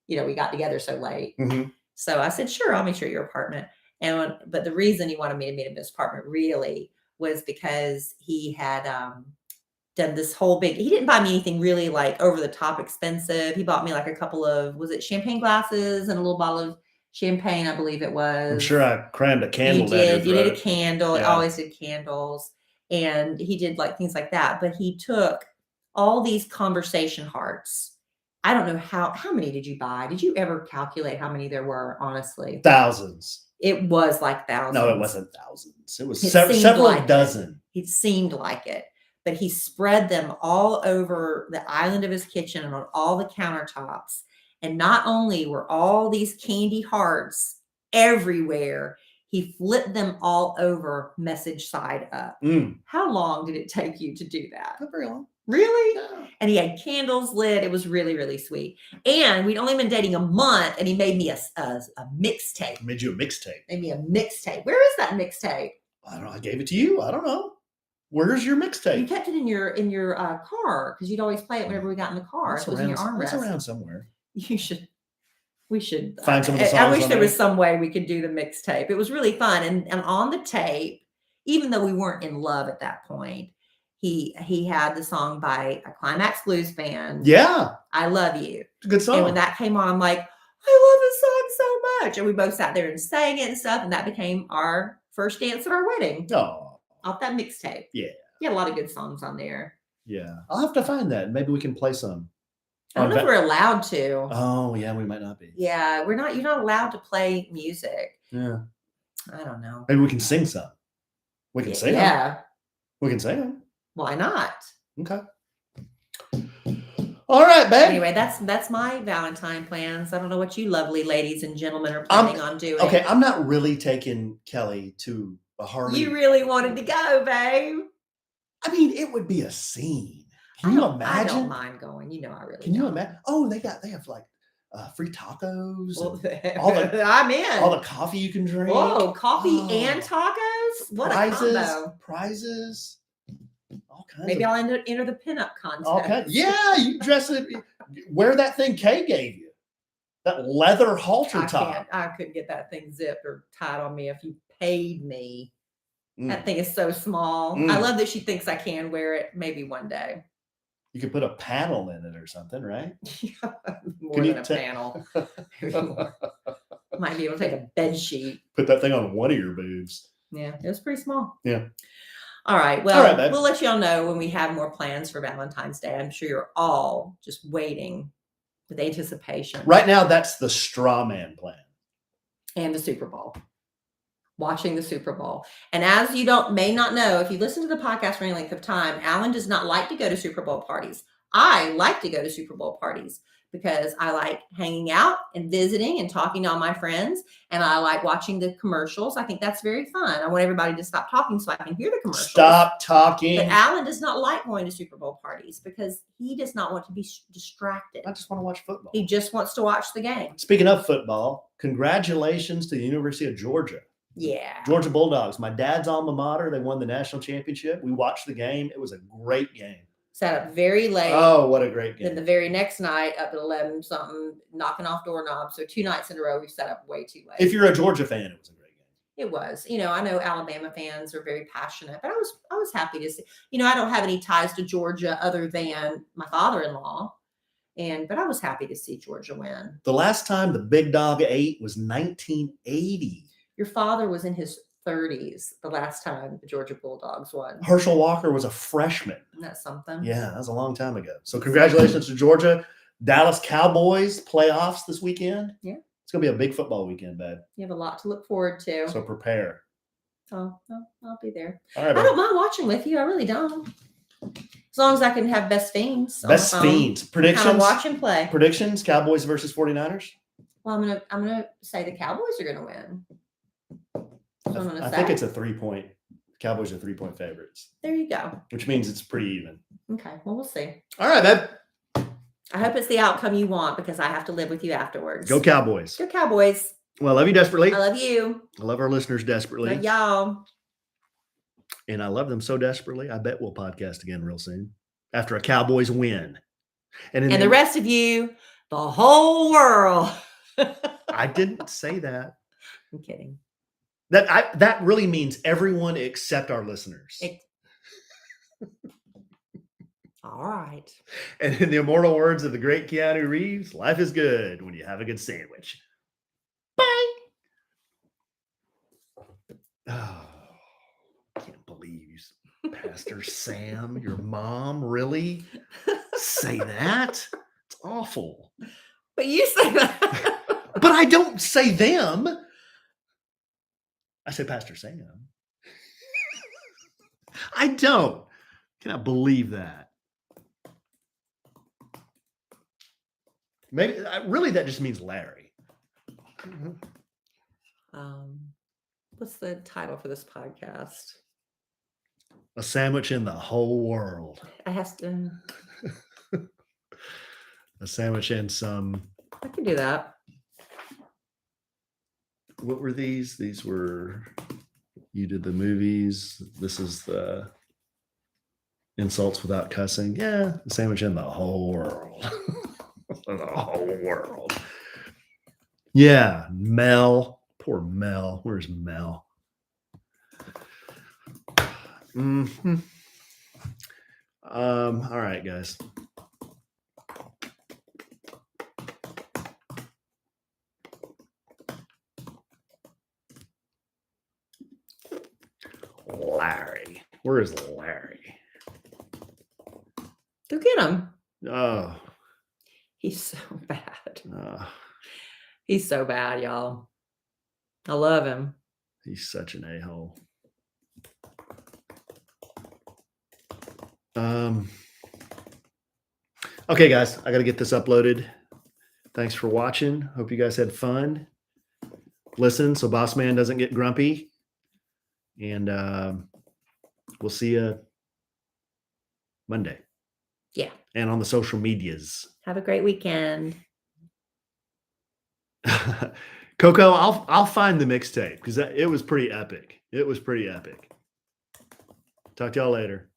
Speaker 3: we got together so late.
Speaker 2: Mm-hmm.
Speaker 3: So I said, sure, I'll meet you at your apartment. But the reason he wanted me to meet him at his apartment really was because he had done this whole big, he didn't buy me anything really like over the top expensive. He bought me like a couple of, was it champagne glasses and a little bottle of champagne, I believe it was.
Speaker 2: I'm sure I crammed a candle.
Speaker 3: You did a candle.
Speaker 2: Yeah.
Speaker 3: It always did candles. And he did like things like that. But he took all these conversation hearts. I don't know how many did you buy? Did you ever calculate how many there were, honestly?
Speaker 2: Thousands.
Speaker 3: It was like thousands.
Speaker 2: No, it wasn't thousands. It was
Speaker 3: It
Speaker 2: several
Speaker 3: seemed like
Speaker 2: dozen.
Speaker 3: It seemed like it. But he spread them all over the island of his kitchen and on all the countertops. And not only were all these candy hearts everywhere, he flipped them all over message side up. How long did it take you to do that?
Speaker 2: Not very long.
Speaker 3: Really?
Speaker 2: No.
Speaker 3: And he had candles lit. It was really, really sweet. And we'd only been dating a month, and he made me a mixtape.
Speaker 2: Made you a mixtape.
Speaker 3: Made me a mixtape. Where is that mixtape?
Speaker 2: I don't know. I gave it to you. I don't know. Where's your
Speaker 3: You
Speaker 2: mixtape?
Speaker 3: kept it in your car because you'd always play it whenever we got in the car.
Speaker 2: It's
Speaker 3: It was in your armrest.
Speaker 2: It's around somewhere.
Speaker 3: We should
Speaker 2: Find some of the songs.
Speaker 3: I wish
Speaker 2: on
Speaker 3: there was some way we could do the mixtape. It was really fun. And on the tape, even though we weren't in love at that point, he had the song by a Climax Blues band.
Speaker 2: Yeah.
Speaker 3: I Love You.
Speaker 2: It's a good song.
Speaker 3: And when that came on, I'm like, I love this song so much. And we both sat there and sang it and stuff. And that became our first dance at our wedding.
Speaker 2: Oh.
Speaker 3: Off that mixtape.
Speaker 2: Yeah.
Speaker 3: You had a lot of good songs on there.
Speaker 2: Yeah. I'll have to find that. Maybe we can play some.
Speaker 3: I don't know if we're allowed to.
Speaker 2: Oh, yeah, we might not be.
Speaker 3: Yeah, you're not allowed to play music.
Speaker 2: Yeah.
Speaker 3: I don't know.
Speaker 2: Maybe we can sing some. We can sing them.
Speaker 3: Yeah.
Speaker 2: We can sing them.
Speaker 3: Why not?
Speaker 2: Okay. All right, babe.
Speaker 3: Anyway, that's my Valentine plans. I don't know what you lovely ladies and gentlemen are planning on doing.
Speaker 2: Okay, I'm not really taking Kellie to a Harley.
Speaker 3: You really wanted to go, babe.
Speaker 2: I mean, it would be a scene. Can you imagine?
Speaker 3: I don't mind going. I really
Speaker 2: Can you
Speaker 3: don't.
Speaker 2: imagine? Oh, they have like free tacos.
Speaker 3: Well,
Speaker 2: and
Speaker 3: I'm in.
Speaker 2: all the coffee you can drink.
Speaker 3: Whoa, coffee
Speaker 2: Oh.
Speaker 3: and tacos? What
Speaker 2: prizes,
Speaker 3: a combo.
Speaker 2: Prizes. All kinds
Speaker 3: Maybe
Speaker 2: of,
Speaker 3: I'll enter the pinup contest.
Speaker 2: all kinds. Yeah, you dress it. Wear that thing Kay gave you. That leather halter top.
Speaker 3: I couldn't get that thing zipped or tied on me if you paid me.
Speaker 2: Mm.
Speaker 3: That thing is so small.
Speaker 2: Mm.
Speaker 3: I love that she thinks I can wear it maybe one day.
Speaker 2: You could put a panel in it or something, right?
Speaker 3: More
Speaker 2: Can you
Speaker 3: than a panel. Might be able to take a bed sheet.
Speaker 2: Put that thing on one of your boobs.
Speaker 3: Yeah, it was pretty small.
Speaker 2: Yeah.
Speaker 3: All right. Well,
Speaker 2: All right, babe.
Speaker 3: we'll let y'all know when we have more plans for Valentine's Day. I'm sure you're all just waiting with anticipation.
Speaker 2: Right now, that's the straw man plan.
Speaker 3: And the Super Bowl. Watching the Super Bowl. And as you may not know, if you listen to the podcast for any length of time, Alan does not like to go to Super Bowl parties. I like to go to Super Bowl parties because I like hanging out and visiting and talking to all my friends. And I like watching the commercials. I think that's very fun. I want everybody to stop talking so I can hear the commercials.
Speaker 2: Stop talking.
Speaker 3: But Alan does not like going to Super Bowl parties because he does not want to be distracted.
Speaker 2: I just want to watch football.
Speaker 3: He just wants to watch the game.
Speaker 2: Speaking of football, congratulations to the University of Georgia.
Speaker 3: Yeah.
Speaker 2: Georgia Bulldogs. My dad's alma mater. They won the national championship. We watched the game. It was a great game.
Speaker 3: Sat up very late.
Speaker 2: Oh, what a great
Speaker 3: Then
Speaker 2: game.
Speaker 3: the very next night, up at 11 something, knocking off doorknobs. So 2 nights in a row, we sat up way too late.
Speaker 2: If you're a Georgia fan, it was a great game.
Speaker 3: It was. I know Alabama fans are very passionate, but I was happy to see. I don't have any ties to Georgia other than my father-in-law. But I was happy to see Georgia win.
Speaker 2: The last time the Big Dog ate was 1980.
Speaker 3: Your father was in his 30s the last time the Georgia Bulldogs won.
Speaker 2: Herschel Walker was a freshman.
Speaker 3: Isn't that something?
Speaker 2: Yeah, that was a long time ago. So congratulations to Georgia. Dallas Cowboys playoffs this weekend.
Speaker 3: Yeah.
Speaker 2: It's going to be a big football weekend, babe.
Speaker 3: You have a lot to look forward to.
Speaker 2: So prepare.
Speaker 3: Oh, I'll be there.
Speaker 2: All right,
Speaker 3: I
Speaker 2: babe.
Speaker 3: don't mind watching with you. I really don't. As long as I can have best fiends.
Speaker 2: Best Fiends. Predictions?
Speaker 3: Kind of watch and play.
Speaker 2: Predictions, Cowboys versus 49ers?
Speaker 3: Well, I'm gonna say the Cowboys are gonna win. That's what I'm gonna
Speaker 2: I
Speaker 3: say.
Speaker 2: think it's a 3-point. Cowboys are 3-point favorites,
Speaker 3: There you go.
Speaker 2: which means it's pretty even.
Speaker 3: Okay. Well, we'll see.
Speaker 2: All right, babe.
Speaker 3: I hope it's the outcome you want because I have to live with you afterwards.
Speaker 2: Go Cowboys.
Speaker 3: Go Cowboys.
Speaker 2: Well, I love you desperately.
Speaker 3: I love you.
Speaker 2: I love our listeners desperately.
Speaker 3: Love y'all.
Speaker 2: And I love them so desperately. I bet we'll podcast again real soon after a Cowboys win.
Speaker 3: And the rest of you, the whole world.
Speaker 2: I didn't say that.
Speaker 3: I'm kidding.
Speaker 2: That really means everyone except our listeners.
Speaker 3: All right.
Speaker 2: And in the immortal words of the great Keanu Reeves, life is good when you have a good sandwich. Bye. Oh, I can't believe you, Pastor Sam, your mom, really say that? It's awful.
Speaker 3: But you say that.
Speaker 2: But I don't say them. I say Pastor Sam. I don't. Cannot believe that. Maybe really that just means Larry.
Speaker 3: What's the title for this podcast?
Speaker 2: A sandwich in the whole world.
Speaker 3: I have to.
Speaker 2: A sandwich and some.
Speaker 3: I can do that.
Speaker 2: What were these? These were. You did the movies. This is the insults without cussing. Yeah, a sandwich in the whole world. The whole world. Yeah, Mel. Poor Mel. Where's Mel? Mm-hmm. All right, guys. Larry. Where is Larry?
Speaker 3: Go get him.
Speaker 2: Oh.
Speaker 3: He's so bad. He's so bad, y'all. I love him.
Speaker 2: He's such an a-hole. Okay, guys, I got to get this uploaded. Thanks for watching. Hope you guys had fun. Listen so Boss Man doesn't get grumpy. And we'll see you Monday.
Speaker 3: Yeah.
Speaker 2: And on the social medias.
Speaker 3: Have a great weekend.
Speaker 2: Coco, I'll find the mixtape because it was pretty epic. It was pretty epic. Talk to y'all later.